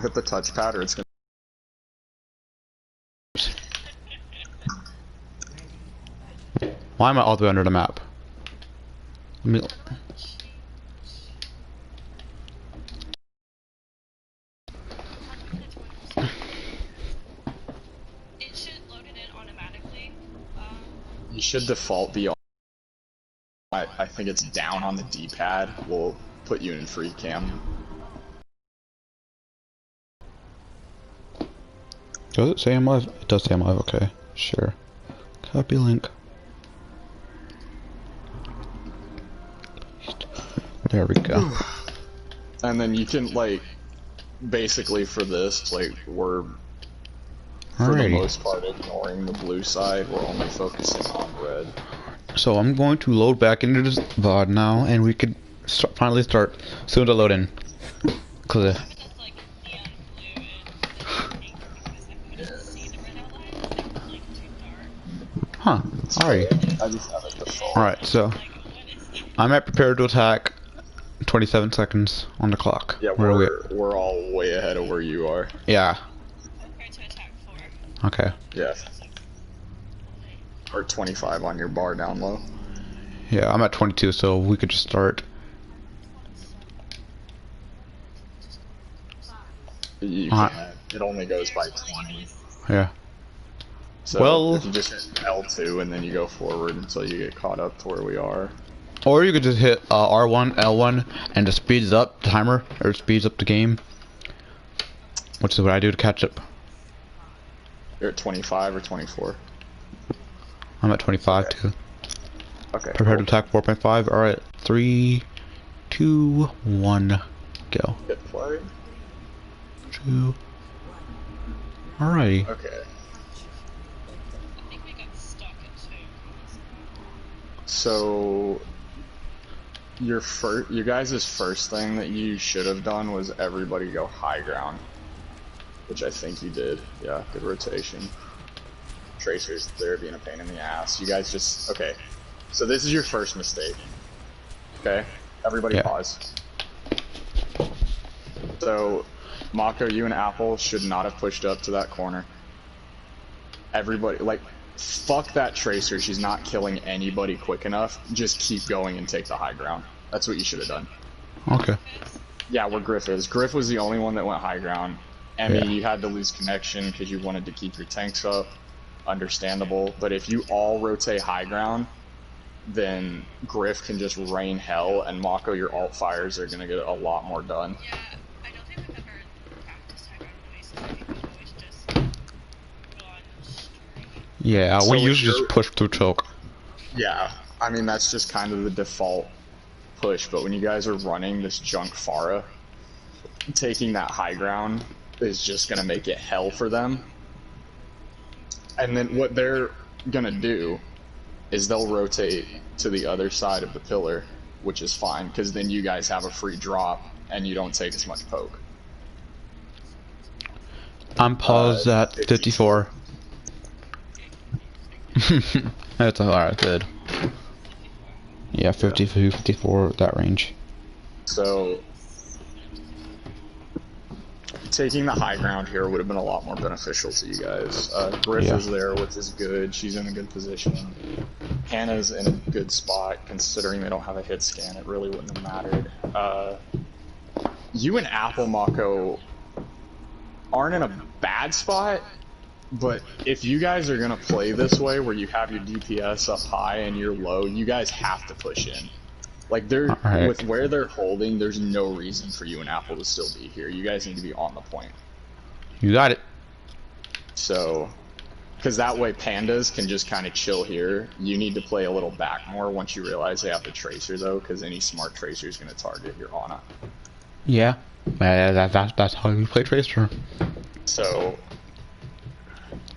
hit the touchpad or it's gonna. Why am I all the way under the map? Let me... It should load it in automatically. You should default be on. I think it's down on the D-pad. We'll put you in free cam. Does it say I'm live? It does say I'm live, okay. Sure. Copy link. There we go. And then you can, like, basically for this, like, we're, for the most part, ignoring the blue side. We're only focusing on red. So I'm going to load back into this VOD now, and we could finally start soon to load in. Cause huh, alright. Alright, so I'm at prepared to attack. 27 seconds on the clock. Yeah, we're all way ahead of where you are. Yeah. Prepare to attack 4. Okay. Yeah. Or 25 on your bar down low. Yeah, I'm at 22, so we could just start. You can't. It only goes by 20. Yeah. So well, if you just hit L2 and then you go forward until you get caught up to where we are. Or you could just hit R1, L1, and just speeds up the timer, or speeds up the game. Which is what I do to catch up. You're at 25 or 24? I'm at 25 okay. too. Okay. Prepare to attack 4.5. Alright, 3, 2, 1, go. Hit play. 2. Alrighty. Okay. I think we got stuck at 2. So your guys' first thing that you should have done was everybody go high ground, which I think you did. Yeah, good rotation. Tracers there being a pain in the ass. You guys just okay. So this is your first mistake. Okay, everybody pause. So Mako, you and Apple should not have pushed up to that corner. Everybody, like, fuck that tracer. She's not killing anybody quick enough. Just keep going and take the high ground. That's what you should have done. Okay. Yeah, where Griff is. Griff was the only one that went high ground. Emmy, you had to lose connection because you wanted to keep your tanks up. Understandable. But if you all rotate high ground, then Griff can just rain hell, and Mako, your alt fires are going to get a lot more done. Yeah, I don't think we've ever practiced high ground places. I think we've always just gone straight. Yeah, So we usually just push through choke. Yeah, I mean, that's just kind of the default push, but when you guys are running this junk Pharah, taking that high ground is just going to make it hell for them. And then what they're going to do is they'll rotate to the other side of the pillar, which is fine, because then you guys have a free drop and you don't take as much poke. I'm paused at 54. That's alright, good. Yeah, 52, 54, that range. So taking the high ground here would have been a lot more beneficial to you guys. Griff is there, which is good. She's in a good position. Hannah's in a good spot, considering they don't have a hit scan. It really wouldn't have mattered. You and Apple Mako aren't in a bad spot, but if you guys are going to play this way, where you have your DPS up high and you're low, you guys have to push in. Like, with where they're holding, there's no reason for you and Apple to still be here. You guys need to be on the point. You got it. So, because that way pandas can just kind of chill here. You need to play a little back more once you realize they have the tracer, though, because any smart tracer is going to target your Ana. Yeah, that's how you play tracer. So,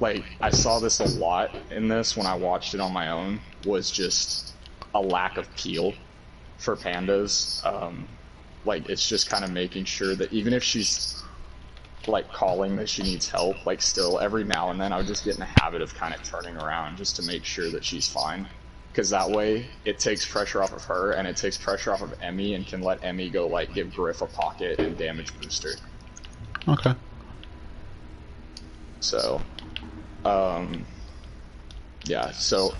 like, I saw this a lot in this when I watched it on my own, was just a lack of peel for pandas. Like, it's just kind of making sure that even if she's, like, calling that she needs help, like, still, every now and then I would just get in the habit of kind of turning around just to make sure that she's fine. Because that way, it takes pressure off of her, and it takes pressure off of Emmy, and can let Emmy go, like, give Griff a pocket and damage booster. Okay. So, yeah, so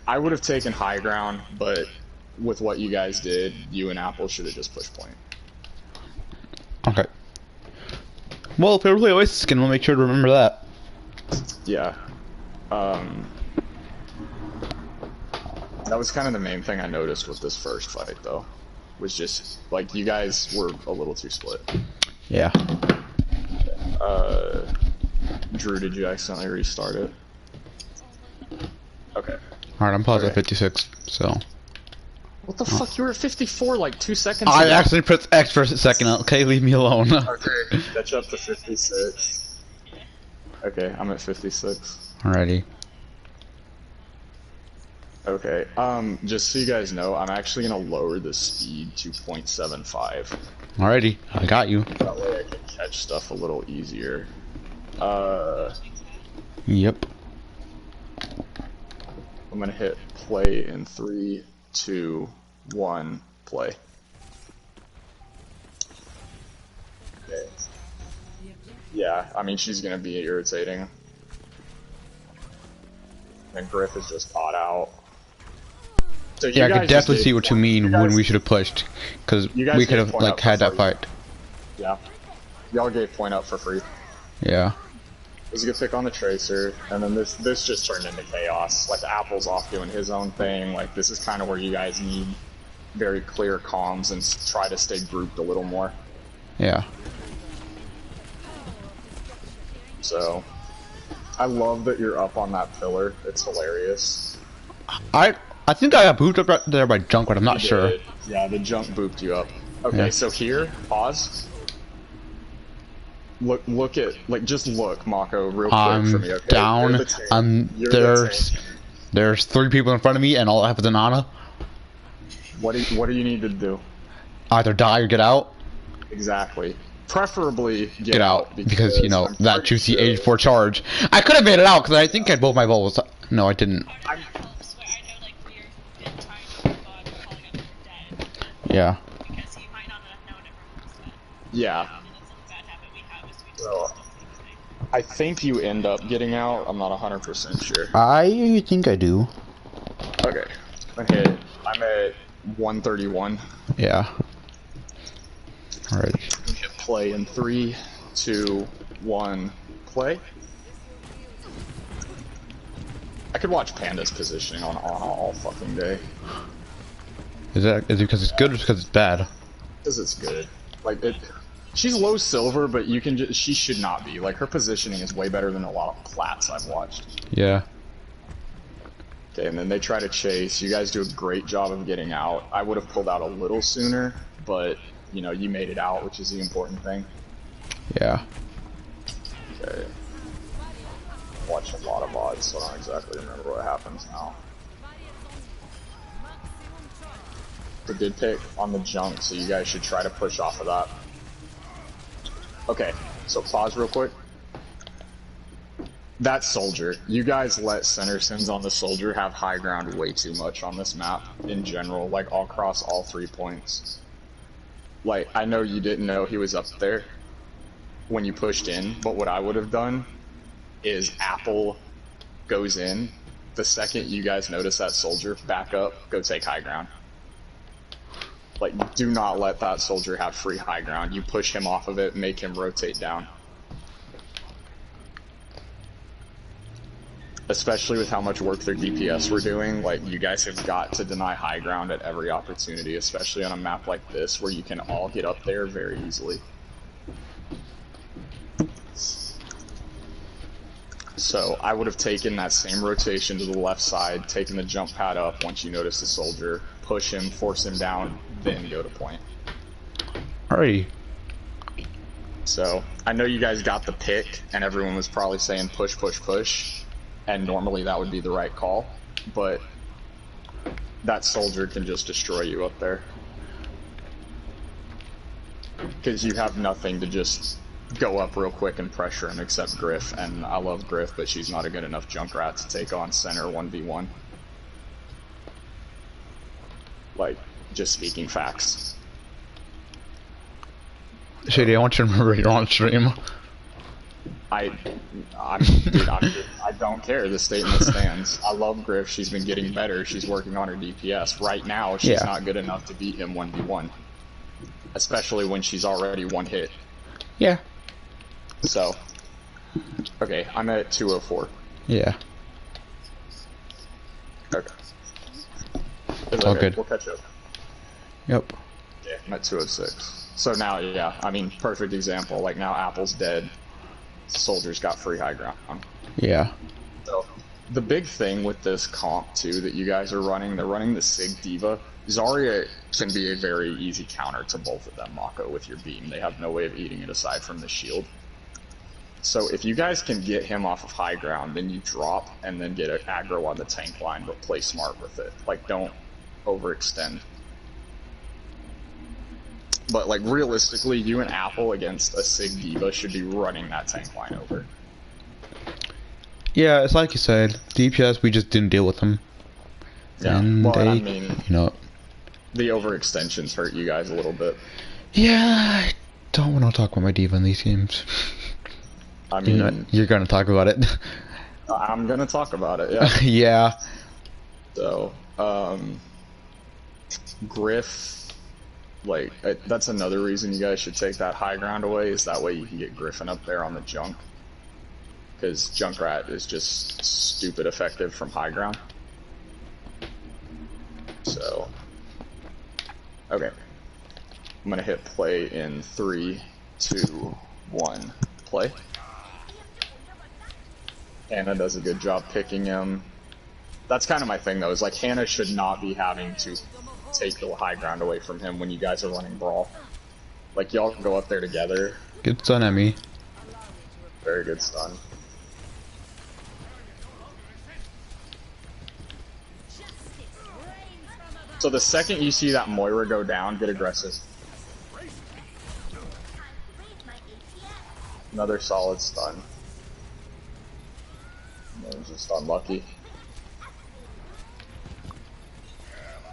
I would have taken high ground, but with what you guys did, you and Apple should have just pushed point. Okay. Well, if we play Oasis skin, we'll make sure to remember that. Yeah. That was kind of the main thing I noticed with this first fight, though. Was just, like, you guys were a little too split. Yeah. Drew, did you accidentally restart it? Okay. Alright, I'm paused at 56, so... What the fuck? You were at 54 like 2 seconds ago. I accidentally pressed X for a second, okay? Leave me alone. Okay, catch up to 56. Okay, I'm at 56. Alrighty. Okay, just so you guys know, I'm actually gonna lower the speed to 0.75. Alrighty, I got you. That way I can catch stuff a little easier. Yep. I'm gonna hit play in 3, 2, 1, play. Okay. Yeah, I mean, she's gonna be irritating. And Griff is just caught out. So yeah, I could definitely see what you mean when we should have pushed, because we could have like had that fight. Yeah, y'all gave point up for free. Yeah. It was a good pick on the Tracer, and then this just turned into chaos. Like Apple's off doing his own thing. Like this is kind of where you guys need very clear comms and try to stay grouped a little more. Yeah. So, I love that you're up on that pillar. It's hilarious. I think I got booped up right there by junk, but I'm not sure. Yeah, the junk booped you up. Okay, yeah. So here, pause. Look at, like, just look, Mako, real quick for me, okay? Down, there's 3 people in front of me, and all I have is an Ana. What do you need to do? Either die or get out. Exactly. Preferably get out, because you know, that juicy sure. 84 charge. I could have made it out, because I think I had both my bubbles. No, I didn't. Yeah. Because he might not have known everyone was dead. Yeah. So, I think you end up getting out. I'm not 100% sure. I think I do. Okay. I'm at 131. Yeah. Alright. Hit play in 3, 2, 1, play. I could watch Panda's positioning on all fucking day. Is it because it's good or because it's bad? Because it's good. Like she's low silver, but you can she should not be. Like her positioning is way better than a lot of plats I've watched. Yeah. Okay, and then they try to chase. You guys do a great job of getting out. I would have pulled out a little sooner, but you know you made it out, which is the important thing. Yeah. Okay. Watch a lot of VODs, so I don't exactly remember what happens now. A good pick on the junk, so you guys should try to push off of that. Okay, so pause real quick. That soldier. You guys let center sins on the soldier have high ground way too much on this map in general, like all across all 3 points. Like, I know you didn't know he was up there when you pushed in, but what I would have done is Apple goes in. The second you guys notice that soldier, back up, go take high ground. Like, do not let that soldier have free high ground. You push him off of it, make him rotate down. Especially with how much work their DPS were doing, like, you guys have got to deny high ground at every opportunity, especially on a map like this, where you can all get up there very easily. So, I would have taken that same rotation to the left side, taken the jump pad up once you notice the soldier, push him, force him down, then go to point. Alrighty. So, I know you guys got the pick, and everyone was probably saying push, push, push, and normally that would be the right call, but that soldier can just destroy you up there. Because you have nothing to just go up real quick and pressure him except Griff, and I love Griff, but she's not a good enough Junkrat to take on center 1v1. Like, just speaking facts. Shady, I want you to remember you're on stream. Dude, I don't care. The statement stands. I love Griff. She's been getting better. She's working on her DPS. Right now, she's not good enough to beat him 1v1. Especially when she's already one hit. Yeah. So, okay, I'm at 204. Yeah. Okay. It's all good. We'll catch up. Yep. Yeah, I'm at 206. So now, yeah, I mean, perfect example. Like now, Apple's dead. Soldiers got free high ground. Yeah. So the big thing with this comp too that you guys are running, they're running the Sig Diva. Zarya can be a very easy counter to both of them, Mako, with your beam. They have no way of eating it aside from the shield. So if you guys can get him off of high ground, then you drop and then get an aggro on the tank line, but play smart with it. Like, don't overextend. But, like, realistically, you and Apple against a Sig Diva should be running that tank line over. Yeah, it's like you said, DPS, we just didn't deal with them. Yeah, and well, they, I mean, you know, the overextensions hurt you guys a little bit. Yeah, I don't want to talk about my diva in these games. I mean, you're going to talk about it. I'm going to talk about it, yeah. Yeah. So, Griff, like, that's another reason you guys should take that high ground away, is that way you can get Griffin up there on the junk. Because Junkrat is just stupid effective from high ground. So, okay. I'm gonna hit play in 3, 2, 1, play. Hannah does a good job picking him. That's kind of my thing though, is like Hannah should not be having to take the high ground away from him when you guys are running brawl. Like y'all can go up there together. Good stun at me. Very good stun. So the second you see that Moira go down, get aggressive. Another solid stun. That was just unlucky.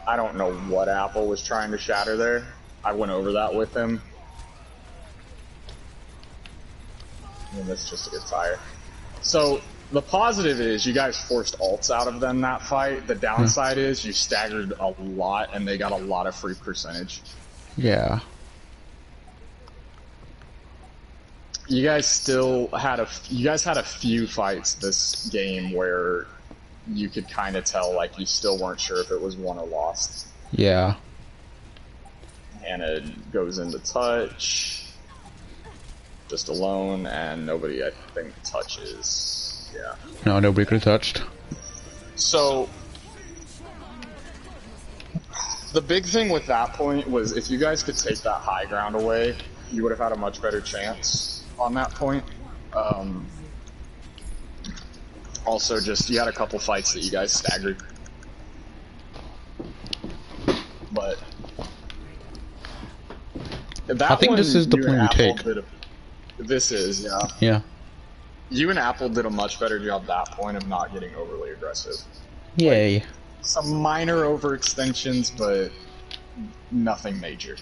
I don't know what Apple was trying to shatter there. I went over that with him. And that's just a good fire. So the positive is you guys forced ults out of them that fight. The downside is you staggered a lot and they got a lot of free percentage. Yeah. You guys still had a few fights this game where you could kind of tell like you still weren't sure if it was won or lost. Yeah. Hannah goes into touch just alone and nobody I think touches. Yeah. No, nobody could have touched. So the big thing with that point was if you guys could take that high ground away, you would have had a much better chance on that point. Also, just you had a couple fights that you guys staggered, but that I think this is the point we take. This is, yeah. Yeah. You and Apple did a much better job that point of not getting overly aggressive. Yay. Like, some minor overextensions, but nothing major.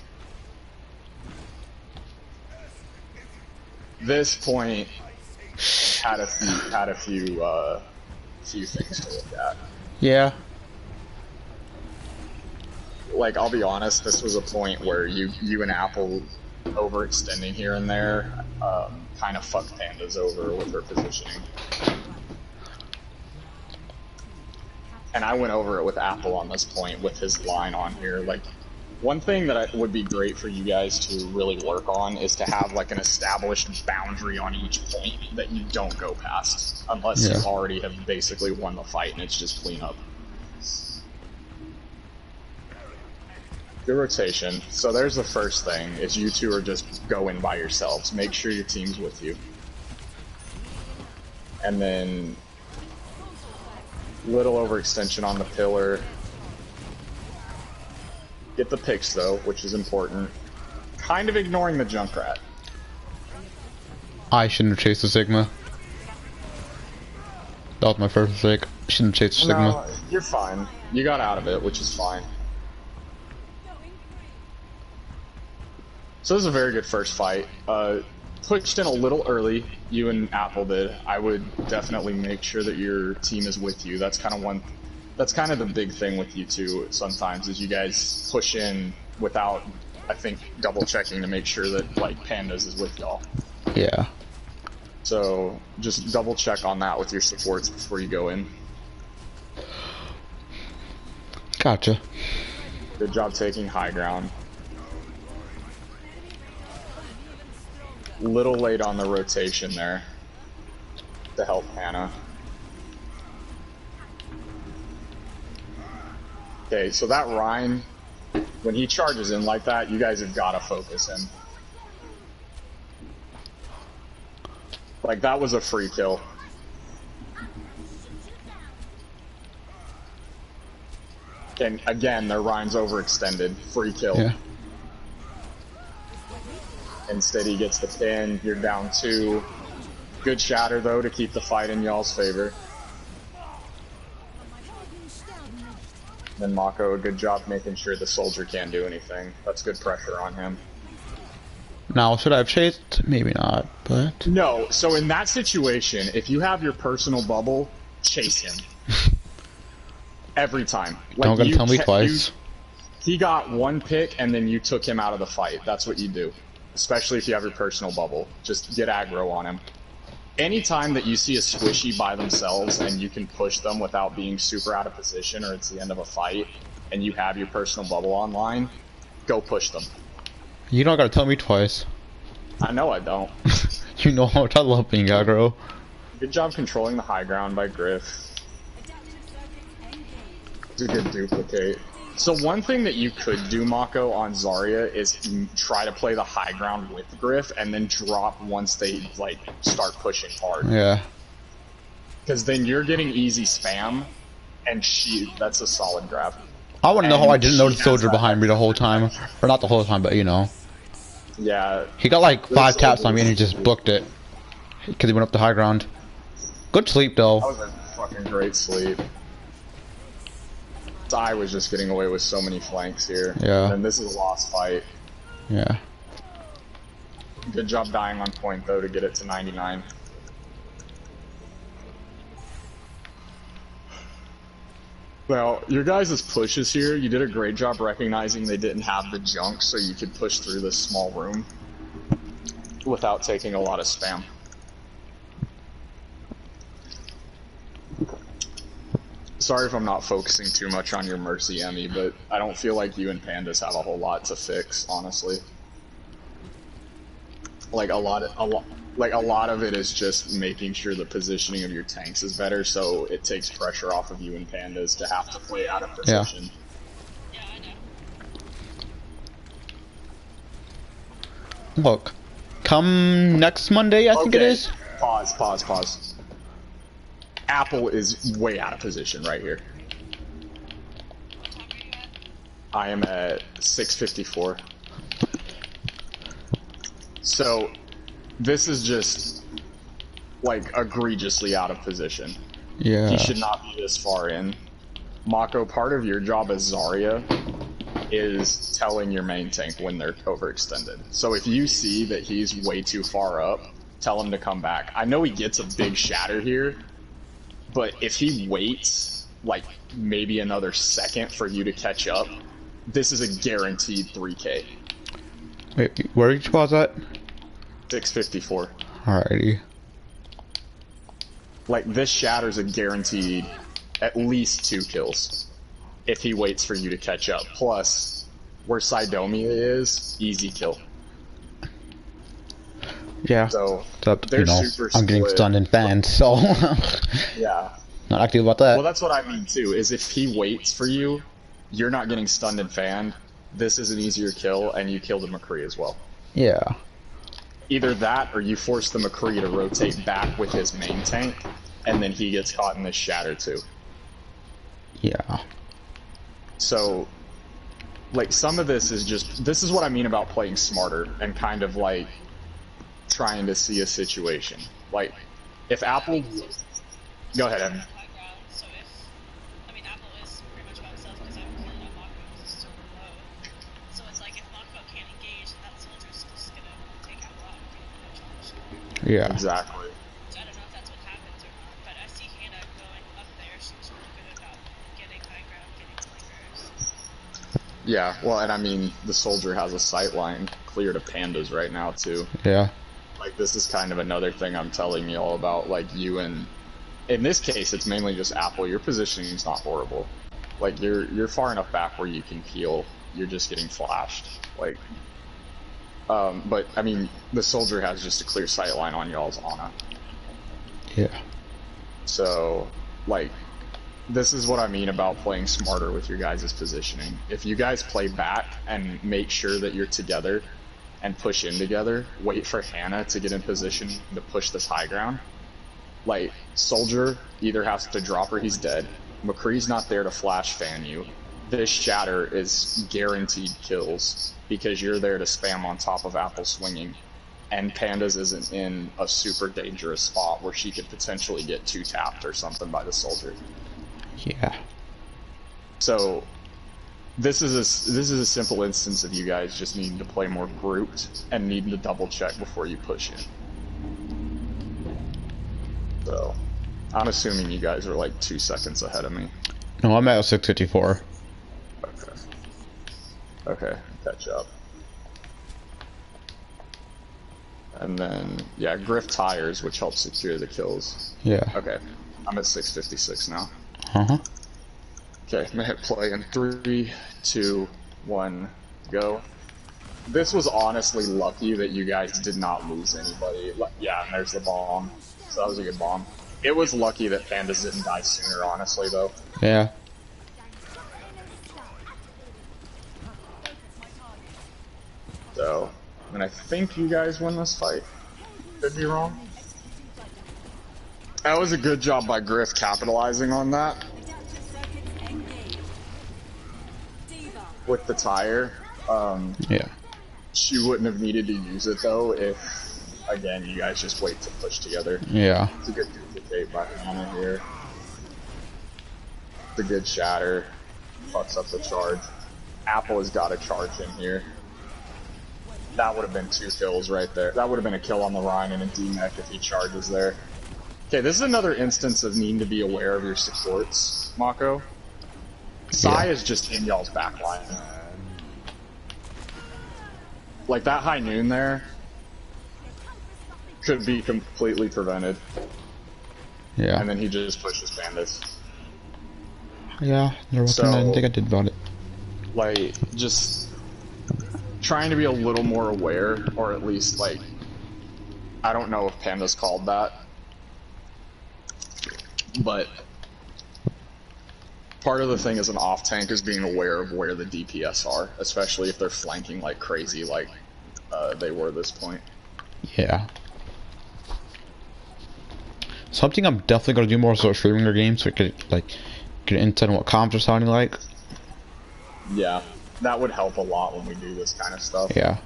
This point had a few things to look at. Yeah. Like, I'll be honest, this was a point where you and Apple overextending here and there kind of fucked Pandas over with her positioning. And I went over it with Apple on this point with his line on here. Like, one thing that would be great for you guys to really work on is to have like an established boundary on each point that you don't go past, unless you already have basically won the fight and it's just cleanup. Good rotation. So there's the first thing, is you two are just going by yourselves. Make sure your team's with you. And then little overextension on the pillar. Get the picks though, which is important. Kind of ignoring the Junkrat. I shouldn't have chased the Sigma. That was my first mistake. Shouldn't have chased the Sigma. No, you're fine. You got out of it, which is fine. So this is a very good first fight. pushed in a little early. You and Apple did. I would definitely make sure that your team is with you. That's kind of That's kind of the big thing with you two. Sometimes is you guys push in without, I think, double checking to make sure that like Pandas is with y'all. Yeah. So just double check on that with your supports before you go in. Gotcha. Good job taking high ground. Little late on the rotation there to help Hannah. Okay, so that Rhine, when he charges in like that, you guys have got to focus him. Like, that was a free kill. And again, their Rhine's overextended. Free kill. Yeah. Instead, he gets the pin. You're down 2. Good shatter, though, to keep the fight in y'all's favor. Then Mako, a good job making sure the soldier can't do anything. That's good pressure on him. Now, should I have chased? Maybe not, but... No, so in that situation, if you have your personal bubble, chase him. Every time. Like, don't gonna tell me twice. He got 1 pick, and then you took him out of the fight. That's what you do. Especially if you have your personal bubble. Just get aggro on him. Anytime that you see a squishy by themselves and you can push them without being super out of position or it's the end of a fight and you have your personal bubble online, go push them. You don't gotta tell me twice. I know I don't. You know how much I love being aggro. Good job controlling the high ground by Griff. It's a good duplicate. So one thing that you could do, Mako, on Zarya is try to play the high ground with Griff and then drop once they like start pushing hard. Yeah. Because then you're getting easy spam, and that's a solid grab. I want to know how I didn't notice the soldier behind me the whole time. Or not the whole time, but you know. Yeah. He got like 5 taps on me and he just booked it. Because he went up the high ground. Good sleep though. That was a fucking great sleep. I was just getting away with so many flanks here. Yeah. And this is a lost fight. Yeah. Good job dying on point though to get it to 99. Well, your guys' pushes here, you did a great job recognizing they didn't have the junk so you could push through this small room without taking a lot of spam. Sorry if I'm not focusing too much on your Mercy, Emmy, but I don't feel like you and Pandas have a whole lot to fix, honestly. Like a lot of it is just making sure the positioning of your tanks is better, so it takes pressure off of you and Pandas to have to play out of position. Yeah, I know. Look, come next Monday, I think it is. Pause. Apple is way out of position right here. What time are you at? I am at 654. So, this is just, like, egregiously out of position. Yeah. He should not be this far in. Mako, part of your job as Zarya is telling your main tank when they're overextended. So if you see that he's way too far up, tell him to come back. I know he gets a big shatter here, but if he waits, like, maybe another second for you to catch up, this is a guaranteed 3K. Wait, where did you pause at? 654. Alrighty. Like, this shatter's a guaranteed at least 2 kills if he waits for you to catch up. Plus, where Sidomia is, easy kill. Yeah. So, you know, I'm getting stunned and fanned, so... yeah. Not active about that. Well, that's what I mean, too, is if he waits for you, you're not getting stunned and fanned, this is an easier kill, and you kill the McCree as well. Yeah. Either that, or you force the McCree to rotate back with his main tank, and then he gets caught in this shatter, too. Yeah. So, like, some of this is just... This is what I mean about playing smarter, and kind of, like, trying to see a situation. Like, if Apple... Go ahead, Evan. So I mean, Apple is pretty much by himself because I'm killing on Mako because it's super low. So it's like if Mako can't engage, that soldier's just gonna take out Valk. Yeah. Exactly. So I don't know if that's what happens or not, but I see Hannah going up there. She's really good about getting high ground, getting flankers. Yeah, well, and I mean, the soldier has a sight line clear to pandas right now, too. Yeah. Like, this is kind of another thing I'm telling you all about, like, you and... In this case, it's mainly just Apple. Your positioning's not horrible. Like, you're far enough back where you can peel. You're just getting flashed. Like... but, I mean, the soldier has just a clear sight line on y'all's Ana. Yeah. So, like, this is what I mean about playing smarter with your guys' positioning. If you guys play back and make sure that you're together and push in together, wait for Hannah to get in position to push this high ground. Like, Soldier either has to drop or he's dead. McCree's not there to flash fan you. This shatter is guaranteed kills because you're there to spam on top of Apple swinging. And Pandas isn't in a super dangerous spot where she could potentially get 2-tapped or something by the soldier. Yeah. So this is a simple instance of you guys just needing to play more grouped and needing to double check before you push in. So I'm assuming you guys are like 2 seconds ahead of me. No, I'm at 654. Okay. Okay, catch up. And then, yeah, Griff tires, which helps secure the kills. Yeah. Okay, I'm at 656 now. Uh-huh. Okay, I'm gonna hit play in 3, 2, 1, go. This was honestly lucky that you guys did not lose anybody. Yeah, and there's the bomb. So that was a good bomb. It was lucky that Pandas didn't die sooner, honestly, though. Yeah. So, and I think you guys win this fight. Could be wrong. That was a good job by Griff capitalizing on that. With the tire. Yeah. She wouldn't have needed to use it though if, again, you guys just wait to push together. Yeah. It's a good duplicate by Hannah here. It's a good shatter. Fucks up the charge. Apple has got a charge in here. That would have been 2 kills right there. That would have been a kill on the Rhine and a D-mech if he charges there. Okay, this is another instance of needing to be aware of your supports, Mako. Sai is just in y'all's backline. Like, that high noon there could be completely prevented. Yeah. And then he just pushes Pandas. Yeah, there was nothing I didn't think I did about it. Like, just trying to be a little more aware, or at least, like, I don't know if Pandas called that, but part of the thing as an off-tank is being aware of where the DPS are, especially if they're flanking like crazy like they were this point. Yeah. Something I'm definitely gonna do more so streaming their games so I could like get insight on what comms are sounding like. Yeah, that would help a lot when we do this kind of stuff. Yeah.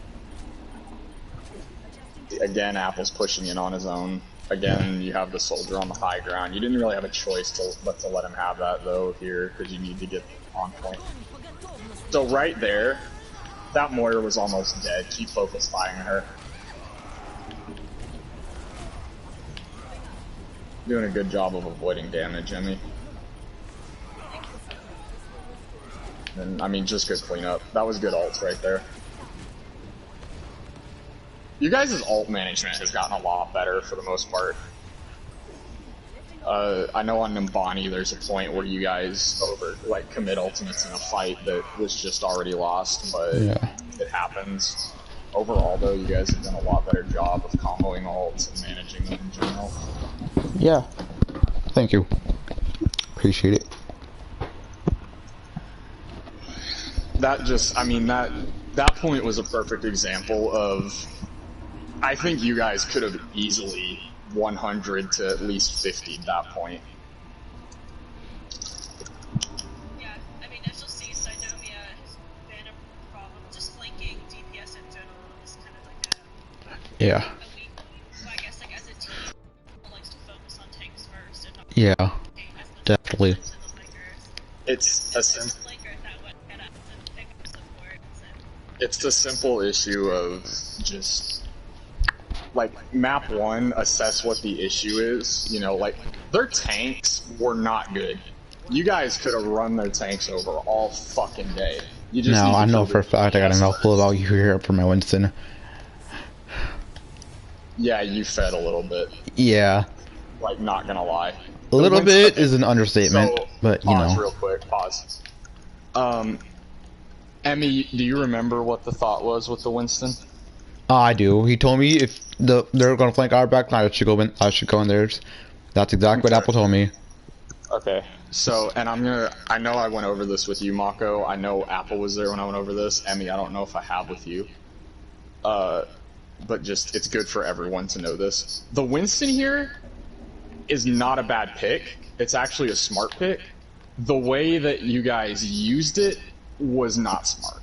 Again, Apple's pushing in on his own. Again, you have the soldier on the high ground. You didn't really have a choice to let him have that though here because you need to get on point. So right there, that Moira was almost dead. Keep focus firing her. Doing a good job of avoiding damage, Emmy. And I mean, just good cleanup. That was good ults right there. You guys' ult management has gotten a lot better for the most part. I know on Nimbani there's a point where you guys commit ultimates in a fight that was just already lost, but it happens. Overall though, you guys have done a lot better job of comboing ults and managing them in general. Yeah. Thank you. Appreciate it. That just, I mean, that point was a perfect example of, I think you guys could have easily 100 to at least 50 at that point. Yeah, I mean, as you'll see, Sinomia has been a problem. Just flanking DPS in general is kind of like Yeah. a weak point. So I guess, like, as a team, likes to focus on tanks first and not Yeah. Definitely. It's a it's the simple issue of just like, map 1, assess what the issue is. You know, like, their tanks were not good. You guys could have run their tanks over all fucking day. You just No, I know for a fact I got a mouthful about you here for my Winston. Yeah, you fed a little bit. Yeah. Like, not gonna lie. A little bit is an understatement, so, but you pause know. real quick, pause. Emmy, do you remember what the thought was with the Winston? I do. He told me if they're gonna flank our back line, I should go in theirs. That's exactly what Apple told me. Okay. So, and I know I went over this with you, Mako. I know Apple was there when I went over this. Emmy, I don't know if I have with you. But just, it's good for everyone to know this. The Winston here is not a bad pick. It's actually a smart pick. The way that you guys used it was not smart.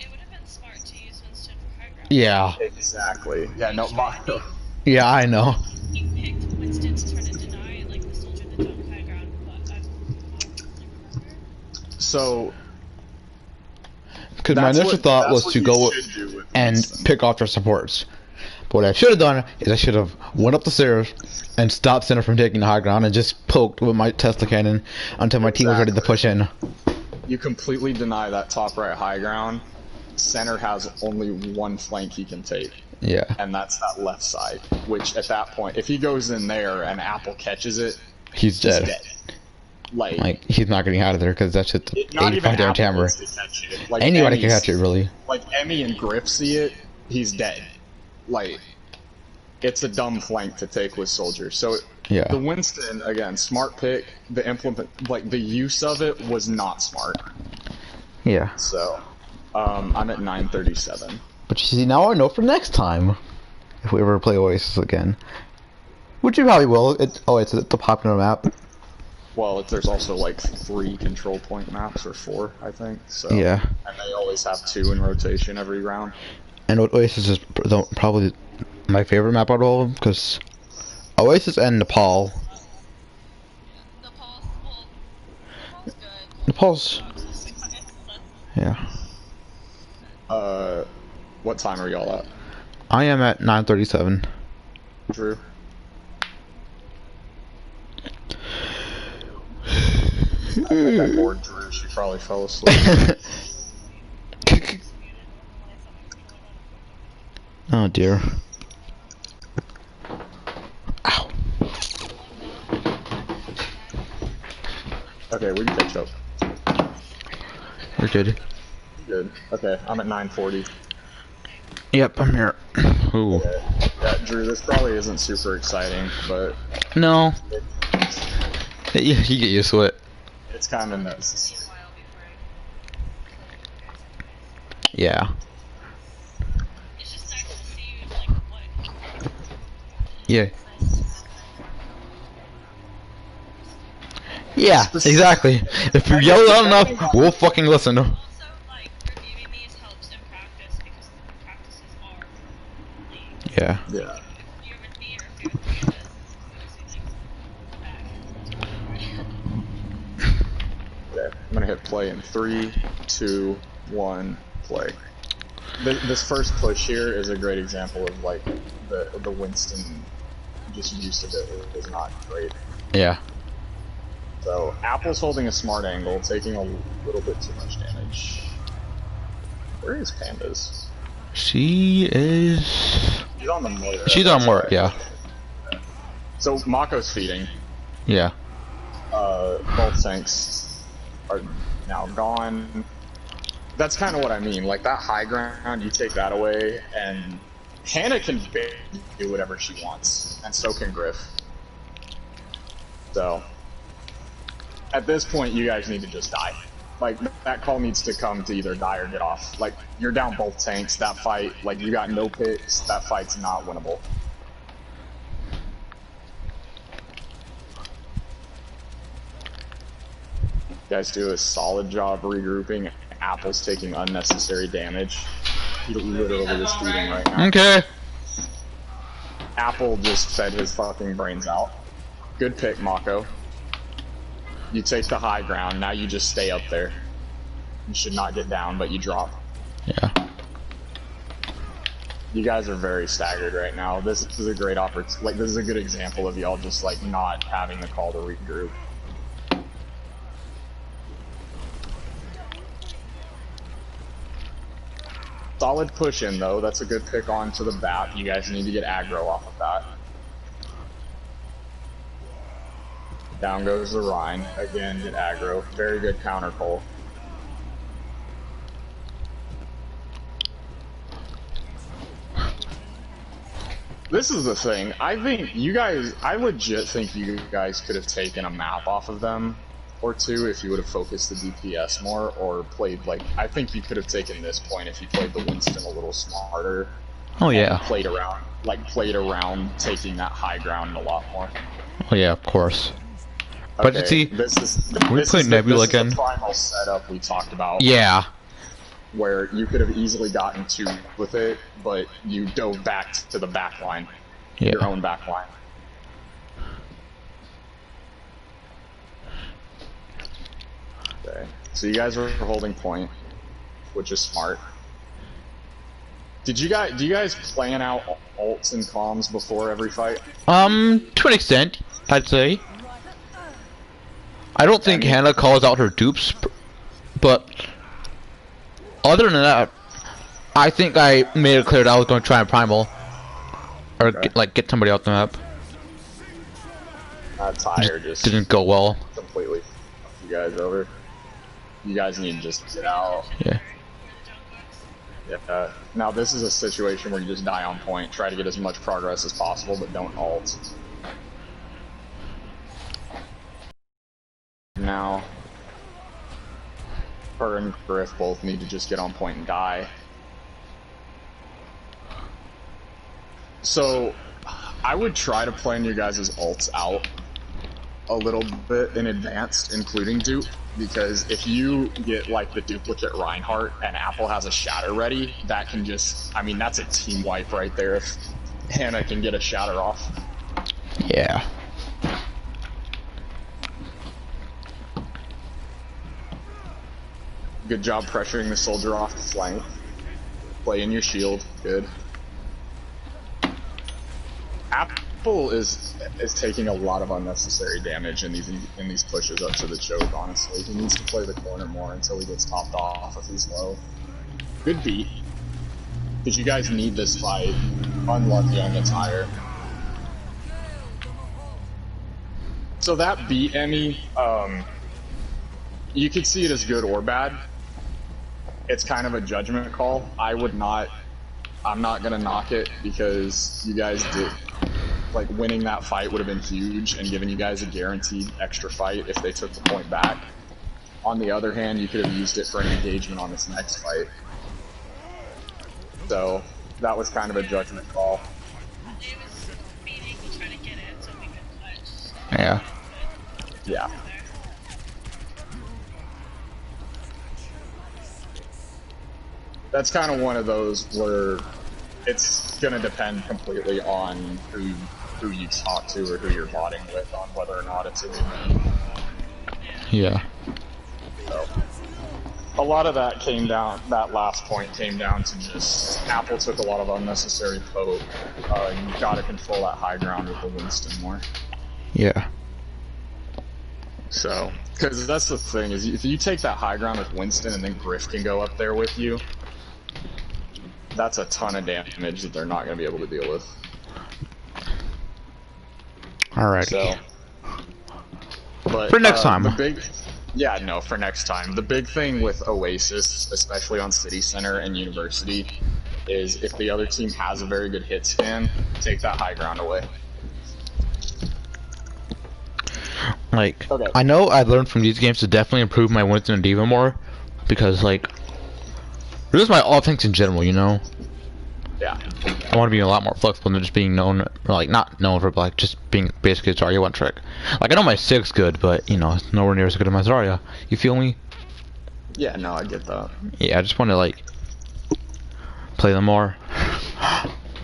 It would have been smart to use Winston for high ground. Yeah. Exactly. Yeah, no, Mako. Yeah, I know. He picked Winston to try to deny, like, the soldier that jumped high ground, but I don't remember. So... Because my initial thought was to go and pick off their supports. But what I should have done is I should have went up the stairs and stopped center from taking the high ground and just poked with my Tesla cannon until my team was ready to push in. You completely deny that top right high ground. Center has only one flank he can take. Yeah. And that's that left side, which at that point, if he goes in there and Apple catches it, he's dead. Like, he's not getting out of there because that's just 85 damage hammer. Like, anybody can catch it, really. Like, Emmy and Griff see it, he's dead. Like, it's a dumb flank to take with soldiers. So, yeah. The Winston, again, smart pick. The implement, like, the use of it was not smart. Yeah. So, I'm at 937. But you see, now I know for next time, if we ever play Oasis again. Which you probably will. It's a popular map. Well, there's also like 3 control point maps, or 4, I think. So, yeah. And they always have 2 in rotation every round. And Oasis is probably my favorite map out of all of them, because Oasis and Nepal. Nepal's yeah. What time are y'all at? I am at 9:37. Drew? I think I bored Drew. She probably fell asleep. Oh dear. Ow. Okay, we can catch up. We're good. Good. Okay, I'm at 940. Yep, I'm here. Ooh. Okay. Yeah, Drew, this probably isn't super exciting, but... No. You get used to it. It's kind of necessary. Yeah. Yeah. Yeah, exactly. If you yell loud enough, we'll fucking listen. Also, like, reviewing these helps in practice because the practices are yeah. Yeah. if you're with me or if you're with me, Okay, I'm gonna hit play in 3, 2, 1, play. This first push here is a great example of like the Winston just use of it is not great. Yeah. So Apple's holding a smart angle, taking a little bit too much damage. Where is Pandas? She is. She's on the motor. She's on more, yeah. So Mako's feeding. Yeah. Both tanks are now gone. That's kind of what I mean. Like that high ground, you take that away, and Hannah can do whatever she wants, and so can Griff. So, at this point, you guys need to just die. Like, that call needs to come to either die or get off. Like, you're down both tanks, that fight, like, you got no picks, that fight's not winnable. You guys do a solid job regrouping. Apple's taking unnecessary damage. He literally is feeding right now. Okay. Apple just fed his fucking brains out. Good pick, Mako. You take the high ground, now you just stay up there. You should not get down, but you drop. Yeah. You guys are very staggered right now. This is a great opportunity. Like, this is a good example of y'all just, like, not having the call to regroup. Solid push in, though. That's a good pick on to the bat. You guys need to get aggro off of that. Down goes the Rhine. Again, get aggro. Very good counter pull. This is the thing. I think you guys, I legit think you guys could have taken a map off of them or two if you would have focused the DPS more or played, like, I think you could have taken this point if you played the Winston a little smarter. Oh yeah. Played around taking that high ground a lot more. Oh yeah, of course. Okay, But see, this is Nebula again. The primal setup we talked about. Yeah. Where you could have easily gotten two with it, but you dove back to the back line. Yeah. Your own back line. Okay. So you guys are holding point, which is smart. Do you guys plan out ults and comms before every fight? To an extent, I'd say. I don't think Hannah calls out her dupes, but other than that, I think I made it clear that I was going to try and primal, or get somebody off the map. Tire just didn't go well. Completely fucked you guys over. You guys need to just get out. Yeah. Yeah. Now this is a situation where you just die on point. Try to get as much progress as possible, but don't ult. Now, her and Griff both need to just get on point and die. So, I would try to plan your guys' ults out a little bit in advance, including dupe, because if you get like the duplicate Reinhardt and Apple has a shatter ready, that can just, I mean, that's a team wipe right there if Hannah can get a shatter off. Yeah. Good job pressuring the soldier off the flank. Play in your shield. Good. Apple is taking a lot of unnecessary damage in these pushes up to the choke, honestly. He needs to play the corner more until he gets topped off if he's low. Good beat. Because you guys need this fight. Unlucky on the tire. So that beat, Emmy, you could see it as good or bad. It's kind of a judgment call. I'm not gonna knock it because you guys did, like, winning that fight would have been huge and given you guys a guaranteed extra fight if they took the point back. On the other hand, you could have used it for an engagement on this next fight. So, that was kind of a judgment call. It was beating to try to get it so we could clutch. Yeah. Yeah. That's kind of one of those where it's gonna depend completely on who you talk to or who you're vodding with on whether or not it's a win. Yeah. So, a lot of that that last point came down to just Apple took a lot of unnecessary poke. You gotta control that high ground with the Winston more. Yeah. So, because that's the thing, is if you take that high ground with Winston and then Griff can go up there with you, that's a ton of damage that they're not going to be able to deal with. Alright. So, but, for next time. For next time. The big thing with Oasis, especially on City Center and University, is if the other team has a very good hit scan, take that high ground away. Like, okay. I know I learned from these games to definitely improve my Winston and Diva more, because, like, this is my offense in general, you know? Yeah. I want to be a lot more flexible than just being known, or, like, not known for, like, just being basically a Zarya one trick. Like, I know my 6 good, but, you know, it's nowhere near as good as my Zarya. You feel me? Yeah, no, I get that. Yeah, I just want to, like, play them more.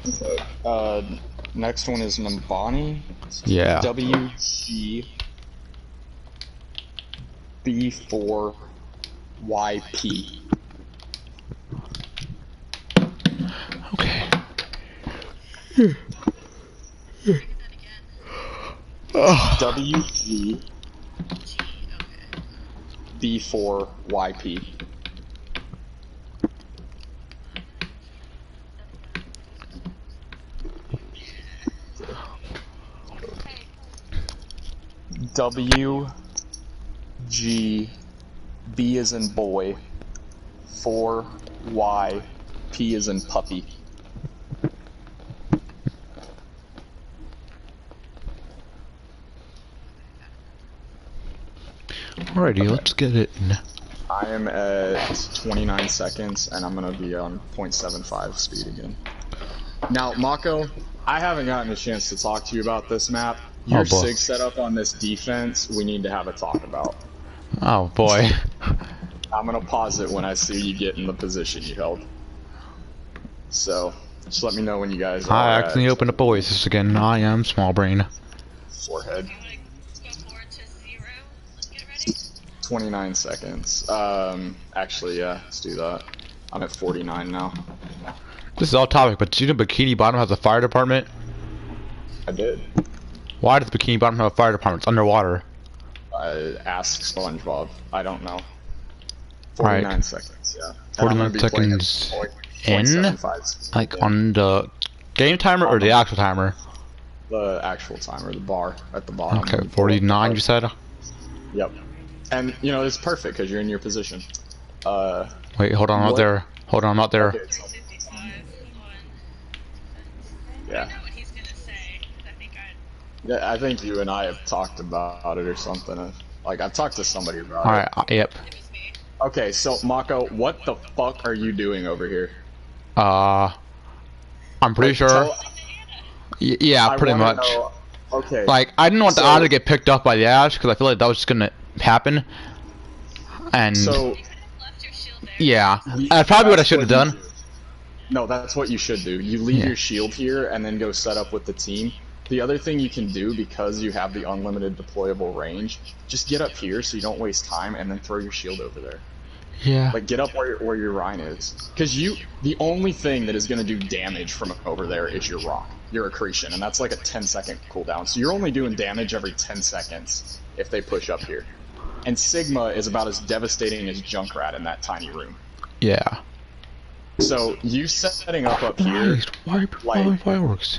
Okay. Next one is Nambani. Yeah. WG B4YP. Okay. Read that again. WG G, okay. B4YP. WG B as in boy, 4Y P as in puppy. Alrighty, let's get it. I am at 29 seconds, and I'm gonna be on 0.75 speed again. Now, Mako, I haven't gotten a chance to talk to you about this map. Your SIG setup on this defense, we need to have a talk about. Oh boy. I'm gonna pause it when I see you get in the position you held. So, just let me know when you guys are I accidentally opened up Oasis again. I am small brain. Forehead. Let's go forward to 0. Let's get ready. 29 seconds. Actually, yeah, let's do that. I'm at 49 now. This is all topic, but do you know Bikini Bottom has a fire department? I did. Why does Bikini Bottom have a fire department? It's underwater. Ask SpongeBob. I don't know. 49 Right. seconds, yeah. 49 seconds in? Like on the game timer or the actual timer? The actual timer, the bar at the bottom. Okay, 49 you said? Yep. And, you know, it's perfect because you're in your position. Wait, hold on, I'm not there. Hold on, I'm not there. Okay, so, 55, 1. yeah. I know what he's gonna say. I think Yeah, I think you and I have talked about it or something. Like, I've talked to somebody about Alright, yep. it was me. Okay, so Mako, what the fuck are you doing over here? I'm pretty sure. Yeah, pretty much. Know, okay. Like, I didn't want the otter to get picked up by the Ash because I feel like that was just gonna happen. And So, You could have left your shield there. yeah, that's probably what I should have done. No, that's what you should do. You leave your shield here and then go set up with the team. The other thing you can do, because you have the unlimited deployable range, just get up here so you don't waste time and then throw your shield over there. Yeah. Like, get up where your Rhine is. Because the only thing that is going to do damage from over there is your rock, your accretion, and that's like a 10-second cooldown. So you're only doing damage every 10 seconds if they push up here. And Sigma is about as devastating as Junkrat in that tiny room. Yeah. So you setting up here, Why are people firing fireworks?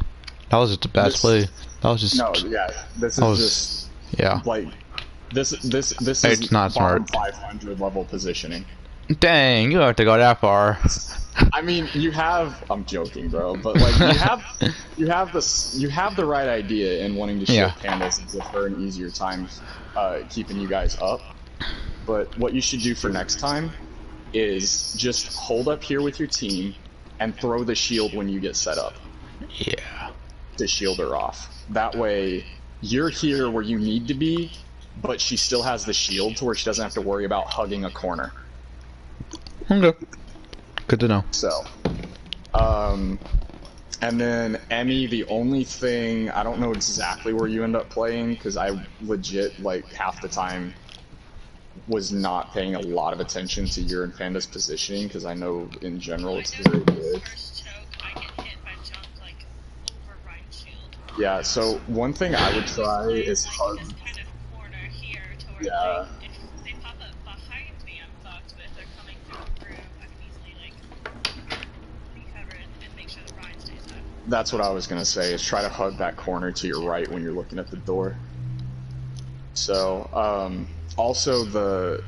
That was just a bad play. That was just. No, yeah, this is just. Yeah. Like, this is It's not bottom smart. 500 level positioning. Dang, you don't have to go that far. I mean, you have. I'm joking, bro, but like you have the right idea in wanting to show pandas and give her an easier time keeping you guys up. But what you should do for next time is just hold up here with your team and throw the shield when you get set up. Yeah. To shield her off. That way, you're here where you need to be, but she still has the shield to where she doesn't have to worry about hugging a corner. Okay. Good to know. So, and then Emmy, the only thing, I don't know exactly where you end up playing, because I legit, like, half the time was not paying a lot of attention to your and Panda's positioning, because I know in general it's very good. First choke, I get hit by junk, like, over right shield. Yeah, so one thing I would try is hug. This kind of corner here to where, Yeah. like, if they pop up behind me, I'm fucked, but if they're coming through the room, I can easily, like, recover and make sure the Ryan stays up. That's what I was gonna say, is try to hug that corner to your right when you're looking at the door. So, also